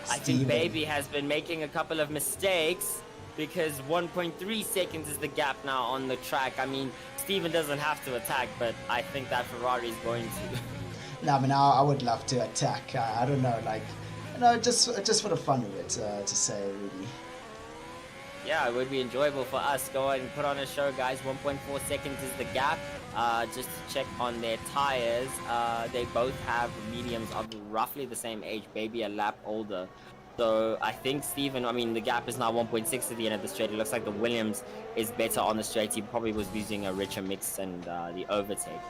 I think Baby has been making a couple of mistakes because 1.3 seconds is the gap now on the track. I mean, Steven doesn't have to attack, but I think that Ferrari is going to. No, I mean, I would love to attack. I don't know, like, you know, just for the fun of it, to say, really. Yeah, it would be enjoyable for us. Go ahead and put on a show, guys. 1.4 seconds is the gap. Just to check on their tires. They both have mediums of roughly the same age, Baby a lap older. So I think Steven, I mean, the gap is now 1.6 at the end of the straight. It looks like the Williams is better on the straight. He probably was using a richer mix and the overtake.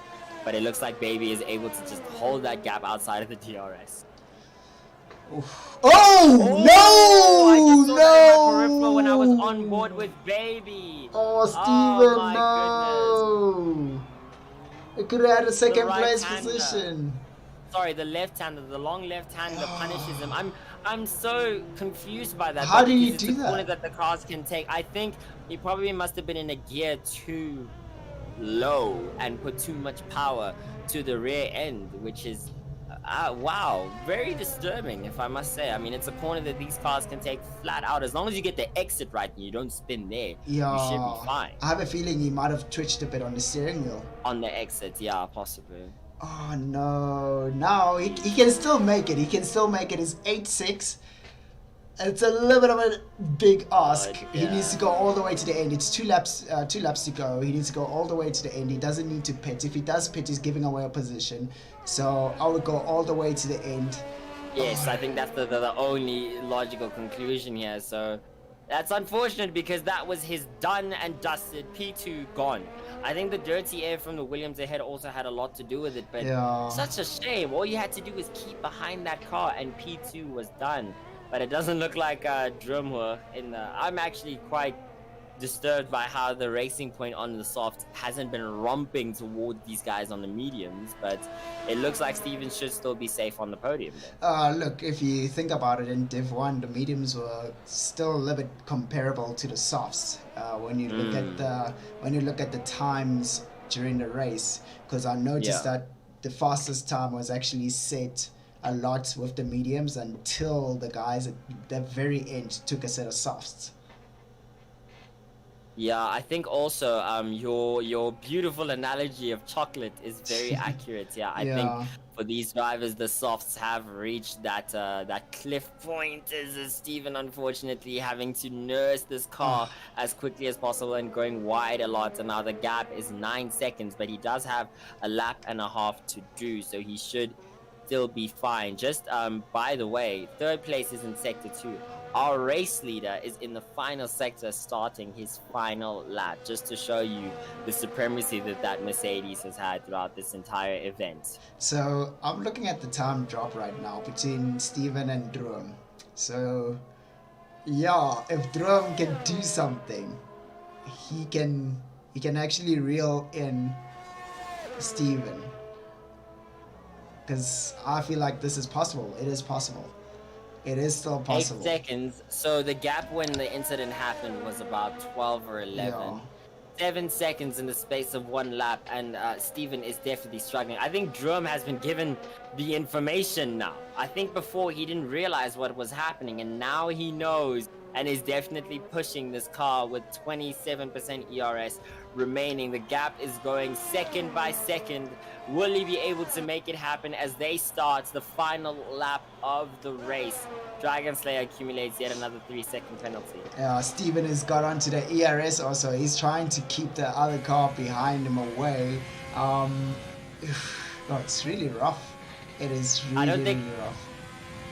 But it looks like Baby is able to just hold that gap outside of the DRS. Oh, no! I just saw that in my No! peripheral when I was on board with Baby. Oh, Steven, my no! It could have had a second place right-hander. position. Sorry, the left-hander, the long left-hander punishes him. I'm so confused by that. How do you because do it's a corner that? that the cars can take. I think he probably must have been in a gear too low and put too much power to the rear end, which is wow, very disturbing, if I must say. I mean, it's a corner that these cars can take flat out. As long as you get the exit right and you don't spin there, Yeah, you should be fine. I have a feeling he might have twitched a bit on the steering wheel. On the exit, yeah, possibly. Oh no, no, he can still make it. He can still make it. It's 8-6. It's a little bit of a big ask. He needs to go all the way to the end. It's two laps to go. He needs to go all the way to the end. He doesn't need to pit. If he does pit, he's giving away a position. So I would go all the way to the end. Yes, I think that's the only logical conclusion here. So that's unfortunate because that was his done and dusted P2 gone. I think the dirty air from the Williams ahead also had a lot to do with it, but Yeah. such a shame. All you had to do was keep behind that car and P2 was done. But it doesn't look like Drumhoor in the. I'm actually quite disturbed by how the racing point on the soft hasn't been romping towards these guys on the mediums, but it looks like Steven should still be safe on the podium there. Look, if you think about it, in Div 1, the mediums were still a little bit comparable to the softs when you look at the times during the race. Because I noticed that the fastest time was actually set a lot with the mediums until the guys at the very end took a set of softs. Yeah, I think also your beautiful analogy of chocolate is very accurate. Yeah, I think for these drivers, the softs have reached that cliff point. Is Steven unfortunately having to nurse this car as quickly as possible and going wide a lot. And now the gap is 9 seconds, but he does have a lap and a half to do, so he should still be fine. Just by the way, third place is in sector 2. Our race leader is in the final sector starting his final lap, just to show you the supremacy that Mercedes has had throughout this entire event. So I'm looking at the time drop right now between Steven and Drum. So yeah, if Drum can do something, he can actually reel in Steven. Because I feel like this is possible. It is possible. It is still possible. 8 seconds. So the gap when the incident happened was about 12 or 11. Yeah. 7 seconds in the space of one lap, and Steven is definitely struggling. I think Drum has been given the information now. I think before he didn't realize what was happening, and now he knows and is definitely pushing this car with 27% ERS remaining. The gap is going second by second. Will he be able to make it happen as they start the final lap of the race? Dragon Slayer accumulates yet another 3-second penalty. Steven has got onto the ERS also. He's trying to keep the other car behind him away. It's really rough. It is really rough.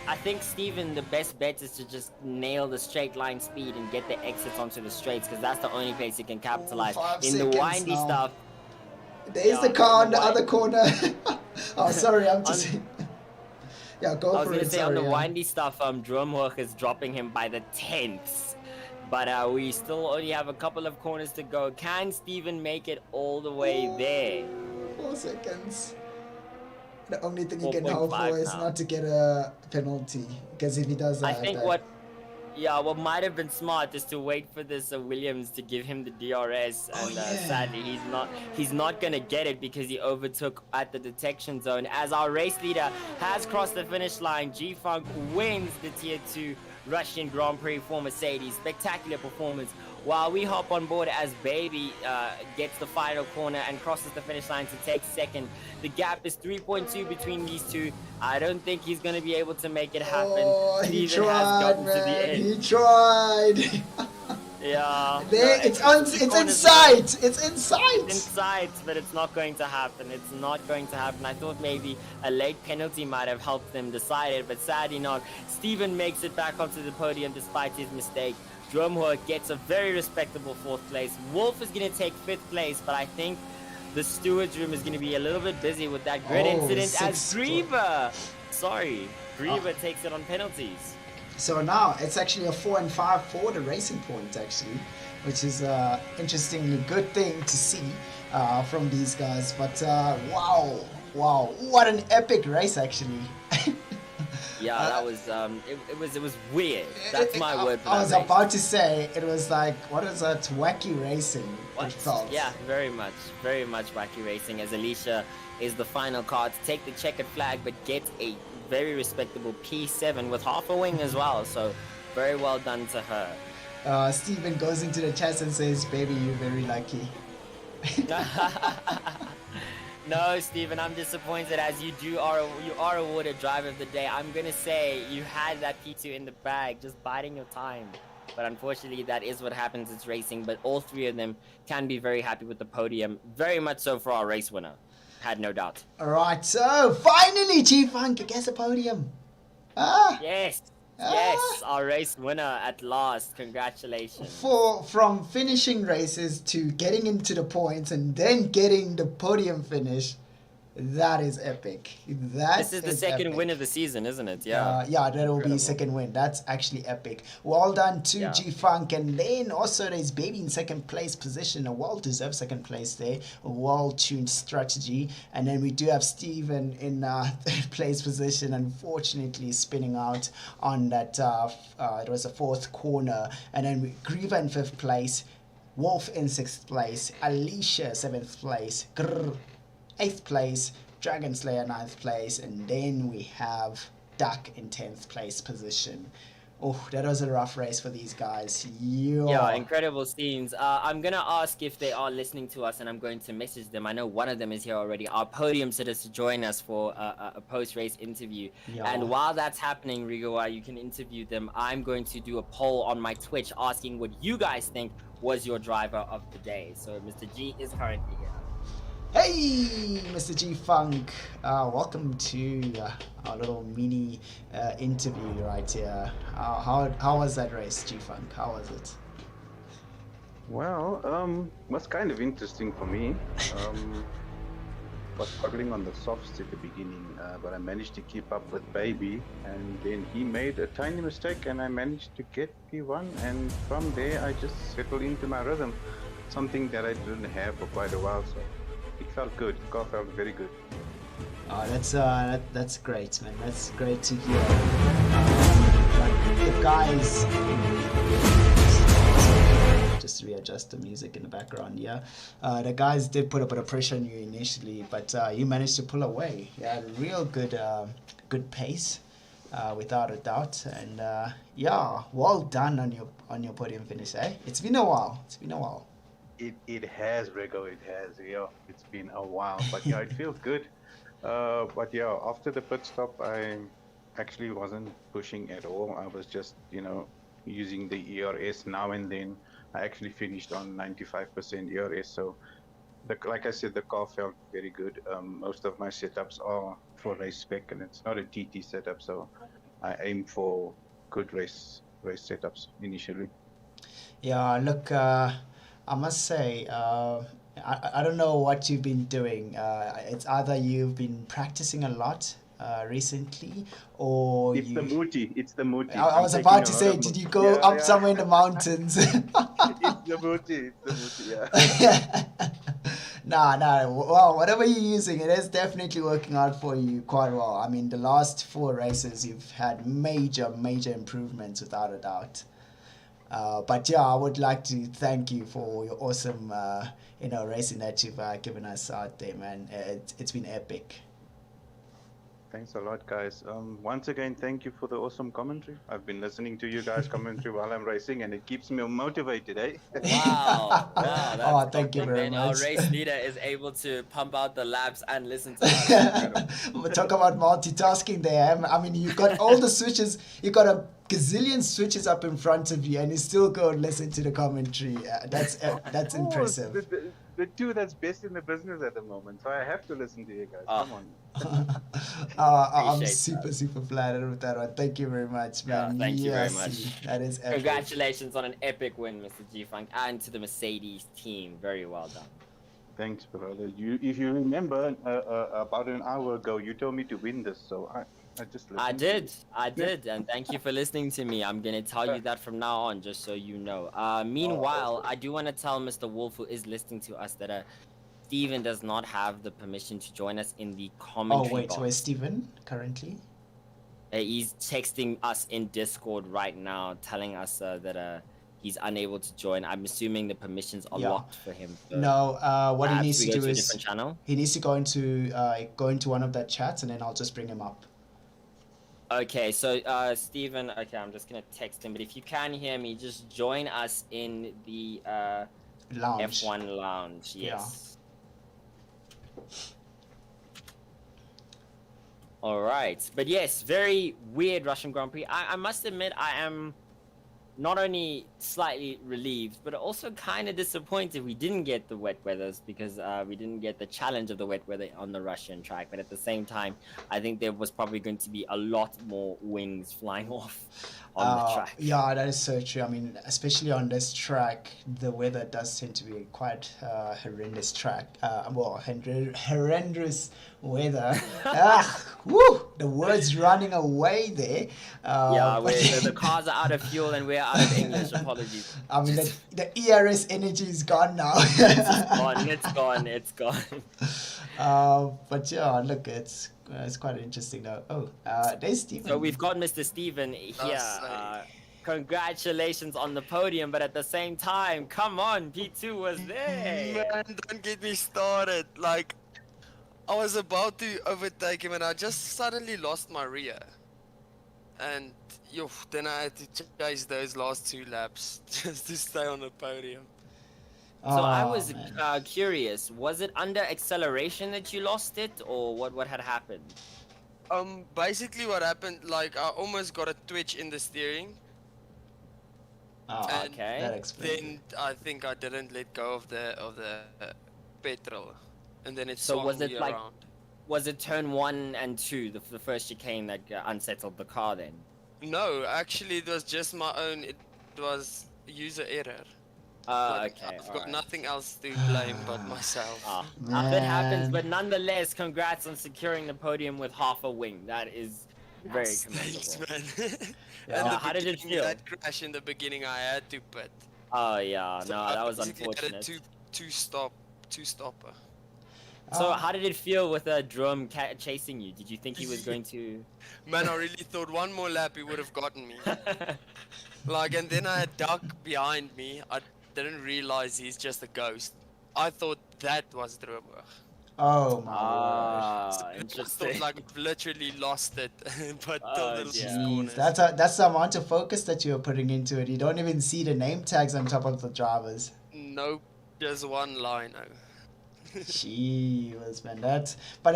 I think, Steven, the best bet is to just nail the straight line speed and get the exits onto the straights, because that's the only place you can capitalize. In the windy stuff... There's the car on the other corner. Oh, sorry, I'm just... Yeah, go for it. I was going to say, on the windy stuff, Drumhoek is dropping him by the tenths. But we still only have a couple of corners to go. Can Steven make it all the way there? 4 seconds. The only thing he can hope for is not to get a penalty, because if he does that, I think what might have been smart is to wait for this Williams to give him the DRS, and sadly he's not gonna get it because he overtook at the detection zone. As our race leader has crossed the finish line, G-Funk wins the Tier 2 Russian Grand Prix for Mercedes. Spectacular performance. While we hop on board as Baby gets the final corner and crosses the finish line to take second. The gap is 3.2 between these two. I don't think he's going to be able to make it happen. Oh, he Steven tried, has gotten man. To the end. He tried. Yeah. There, it's in sight. It's in sight. It's in sight, but it's not going to happen. It's not going to happen. I thought maybe a late penalty might have helped them decide it, but sadly not. Steven makes it back onto the podium despite his mistake. Drumhoek gets a very respectable 4th place. Wolf is going to take 5th place, but I think the steward's room is going to be a little bit busy with that grid incident as Griever takes it on penalties. So now it's actually a 4 and 5 for the Racing Point, actually, which is an interestingly good thing to see from these guys. But wow, what an epic race, actually. Yeah, that was it was weird. That's my word for that. I was about to say it was like, what is that, wacky racing? It felt. Yeah, very much wacky racing. As Alicia is the final car to take the checkered flag, but gets a very respectable P7 with half a wing as well. So very well done to her. Steven goes into the chat and says, "Baby, you're very lucky." No, Steven, I'm disappointed as you are awarded driver of the day. I'm gonna say you had that P2 in the bag, just biding your time. But unfortunately, that is what happens. It's racing. But all three of them can be very happy with the podium. Very much so for our race winner. Had no doubt. All right, so finally, G-Funk gets a podium. Ah, Yes, ah. our race winner at last. Congratulations. From finishing races to getting into the points and then getting the podium finish, that is epic. This That is the is second win epic. of the season, isn't it? Yeah. Yeah, that will be Incredible. second win. That's actually epic. Well done to Yeah. G Funk, and then also there's Baby in second place position, a well-deserved second place there, a well-tuned strategy, and then we do have Steven in third place position, unfortunately spinning out on that. It was a fourth corner, and then Grieva in fifth place, Wolf in sixth place, Alicia seventh place, Grrr, eighth place, Dragon Slayer ninth place, and then we have Duck in 10th place position. Oh, that was a rough race for these guys. Yeah, incredible scenes. I'm gonna ask if they are listening to us, and I'm going to message them. I know one of them is here already. Our podium sitters to join us for a post-race interview. Yeah. And while that's happening, Rigo, while you can interview them, I'm going to do a poll on my Twitch asking what you guys think was your driver of the day. So Mr. G is currently here. Hey, Mr. G Funk. Welcome to our little mini interview right here. How was that race, G Funk? How was it? Well, was kind of interesting for me. Was struggling on the softs at the beginning, but I managed to keep up with Baby, and then he made a tiny mistake, and I managed to get P1, and from there I just settled into my rhythm, something that I didn't have for quite a while, so it felt good. The car felt very good. Oh, that's great, man. That's great to hear. Like the guys. Just readjust the music in the background. Yeah, the guys did put a bit of pressure on you initially, but you managed to pull away. You had a real good pace, without a doubt. And yeah, well done on your podium finish. Eh? It's been a while. It has, Rigo, it has. Yeah, it's been a while, but yeah, it feels good. But yeah, after the pit stop, I actually wasn't pushing at all. I was just, using the ERS now and then. I actually finished on 95% ERS, so like I said, the car felt very good. Most of my setups are for race spec, and it's not a TT setup, so I aim for good race setups initially. Yeah, look, I must say, I don't know what you've been doing. It's either you've been practicing a lot recently, or It's the Muti. It's the Muti. I was about to say, did you go up somewhere in the mountains? It's the Muti. Yeah. Nah. Well, whatever you're using, it is definitely working out for you quite well. I mean, the last 4 races, you've had major improvements without a doubt. But yeah, I would like to thank you for your awesome, racing that you've given us out there, man. It's been epic. Thanks a lot, guys. Once again, thank you for the awesome commentary. I've been listening to you guys commentary while I'm racing, and it keeps me motivated, eh? Wow, that's oh, thank you very much. Our race leader is able to pump out the laps and listen to us. We'll talk about multitasking there. I mean, you've got all the switches, you've got a gazillion switches up in front of you, and you still go and listen to the commentary. That's impressive. The two that's best in the business at the moment, so I have to listen to you guys. Come on. I'm super flattered with that one. Thank you very much, man. Yeah, thank you very much. That is epic. Congratulations on an epic win, Mr. G Funk, and to the Mercedes team. Very well done. Thanks, brother. If you remember, about an hour ago, you told me to win this, so I just listened. I did, and thank you for listening to me. I'm gonna tell you that from now on, just so you know. Meanwhile, I do want to tell Mr. Wolf, who is listening to us, that Steven does not have the permission to join us in the commentary. Oh wait, box. where's Steven currently? He's texting us in Discord right now, telling us that he's unable to join. I'm assuming the permissions are locked for him. So no, what he needs to do is he needs to go into one of that chats, and then I'll just bring him up. Okay, so Steven, okay, I'm just gonna text him, but if you can hear me, just join us in the lounge. F1 lounge. Yes. Yeah. All right, but yes, very weird Russian Grand Prix. I must admit, I am not only slightly relieved, but also kind of disappointed we didn't get the wet weathers because we didn't get the challenge of the wet weather on the Russian track. But at the same time, I think there was probably going to be a lot more wings flying off on the track. Yeah, that is so true. I mean, especially on this track, the weather does tend to be quite horrendous track. Horrendous weather. Woo! The words running away there. The cars are out of fuel and we're out of English. Apologies. I mean, the ERS energy is gone now. It's gone. But yeah, look, it's quite interesting though. Oh, there's Stephen. So we've got Mr. Steven here. Congratulations on the podium, but at the same time, come on, P2 was there. Man, don't get me started. Like, I was about to overtake him and I just suddenly lost my rear. And then I had to chase those last 2 laps just to stay on the podium. So I was curious, was it under acceleration that you lost it, or what had happened? Basically what happened, like, I almost got a twitch in the steering. Okay. That explains. Then I think I didn't let go of the petrol, and then it So swung was it me like, around. was it turn 1 and 2, the first chicane that unsettled the car then? No, actually it was just my own. It was user error. Okay. I've got nothing else to blame but myself. It happens, Man. but nonetheless, congrats on securing the podium with half a wing. That is very commendable. Thanks, man. Yeah. And the How did it beginning, feel? That crash in the beginning, I had to pit. Oh yeah, So no, I that was basically had a unfortunate. two stopper. So how did it feel with a drum chasing you? Did you think he was going to? Man, I really thought one more lap he would have gotten me. Like, and then I had Duck behind me. I didn't realize he's just a ghost. I thought that was Drummer. Oh my word. I Interesting. thought like I've literally lost it, but Oh, till the dear. last corners. That's the amount of focus that you're putting into it. You don't even see the name tags on top of the drivers. Nope, just one line. She was, man. That's but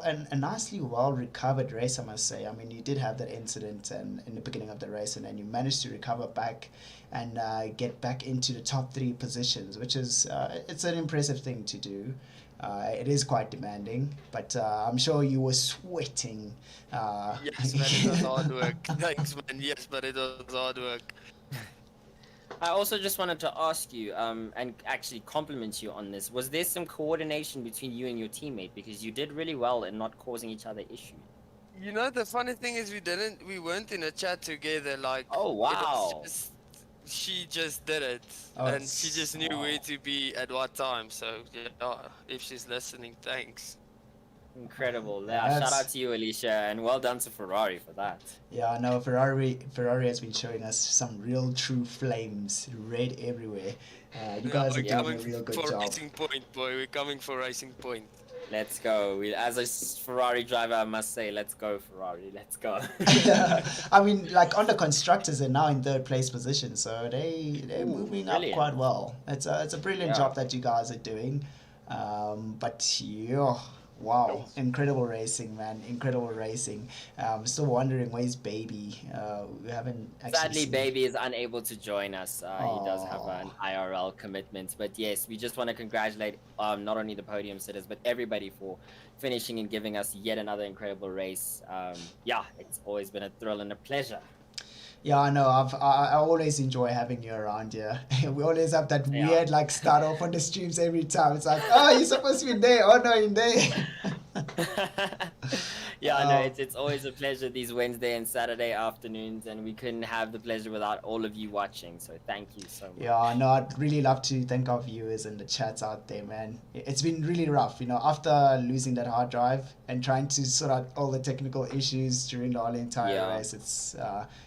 and a nicely well recovered race, I must say. I mean, you did have that incident and in the beginning of the race, and then you managed to recover back and get back into the top 3 positions, which is it's an impressive thing to do. It is quite demanding, but I'm sure you were sweating. Yes, man, it was hard work. Thanks, man. Yes, but it was hard work. I also just wanted to ask you, and actually compliment you on this. Was there some coordination between you and your teammate? Because you did really well in not causing each other issues. You know, the funny thing is we weren't in a chat together. Like, Oh, it wow. was just, she just did it, Oh, and she just knew wow. where to be at what time. So yeah, if she's listening, thanks. Incredible. Yeah, That's- shout out to you, Alicia, and well done to Ferrari for that. Yeah, no, Ferrari has been showing us some real true flames, red everywhere. You guys are we're doing a coming real good for job. Racing Point, boy. We're coming for Racing Point. Let's go. As a Ferrari driver, I must say, let's go, Ferrari. Let's go. I mean, like on the constructors, they're now in 3rd place position, so they're moving brilliant. up quite well. It's a brilliant Yeah. job that you guys are doing. But yeah, wow, incredible racing, man, incredible racing. Still wondering where's Baby. We haven't actually Sadly, seen- Baby is unable to join us. He does have Aw. an IRL commitment. But yes, we just want to congratulate not only the podium sitters, but everybody for finishing and giving us yet another incredible race. Yeah, it's always been a thrill and a pleasure. Yeah, I know. I always enjoy having you around here. We always have that Yeah. weird like start off on the streams every time. It's like, oh, you're supposed to be there. Oh no, you're there. Yeah, I know. It's always a pleasure these Wednesday and Saturday afternoons, and we couldn't have the pleasure without all of you watching. So thank you so much. Yeah, no, I'd really love to thank our viewers and the chats out there, man. It's been really rough, after losing that hard drive and trying to sort out all the technical issues during the whole entire Yeah. race. It's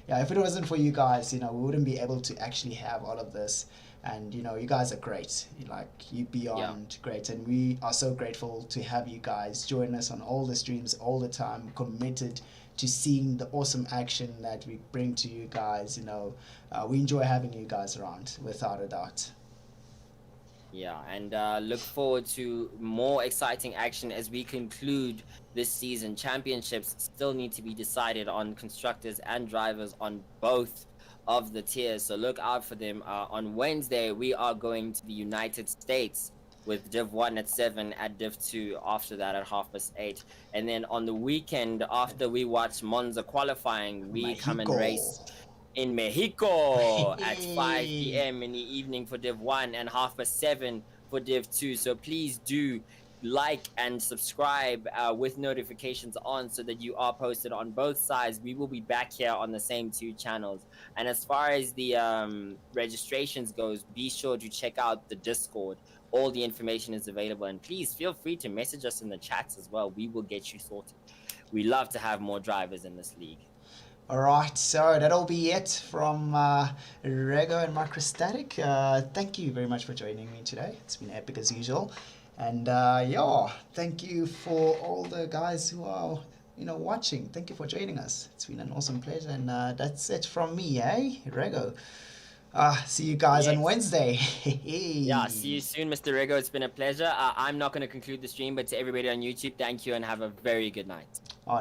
if it wasn't for you guys, we wouldn't be able to actually have all of this. And you guys are great. You're beyond great, and we are so grateful to have you guys join us on all the streams all the time, committed to seeing the awesome action that we bring to you guys. We enjoy having you guys around, without a doubt. Yeah, and look forward to more exciting action as we conclude this season. Championships still need to be decided on constructors and drivers on both of the tiers, so look out for them. On Wednesday, we are going to the United States with Div 1 at 7, at Div 2 after that at 8:30. And then on the weekend, after we watch Monza qualifying, we come and race in Mexico at 5 p.m. in the evening for Div 1 and 7:30 for Div 2. So please do like and subscribe with notifications on so that you are posted on both sides. We will be back here on the same 2 channels. And as far as the registrations goes, be sure to check out the Discord. All the information is available, and please feel free to message us in the chats as well. We will get you sorted. We love to have more drivers in this league. All right, so that'll be it from Rego and Microstatic. Thank you very much for joining me today. It's been epic as usual. And yeah, thank you for all the guys who are, watching. Thank you for joining us. It's been an awesome pleasure. And that's it from me, Rego. See you guys on Wednesday. Yeah, see you soon, Mr. Rego. It's been a pleasure. I'm not going to conclude the stream, but to everybody on YouTube, thank you and have a very good night. Oh, no.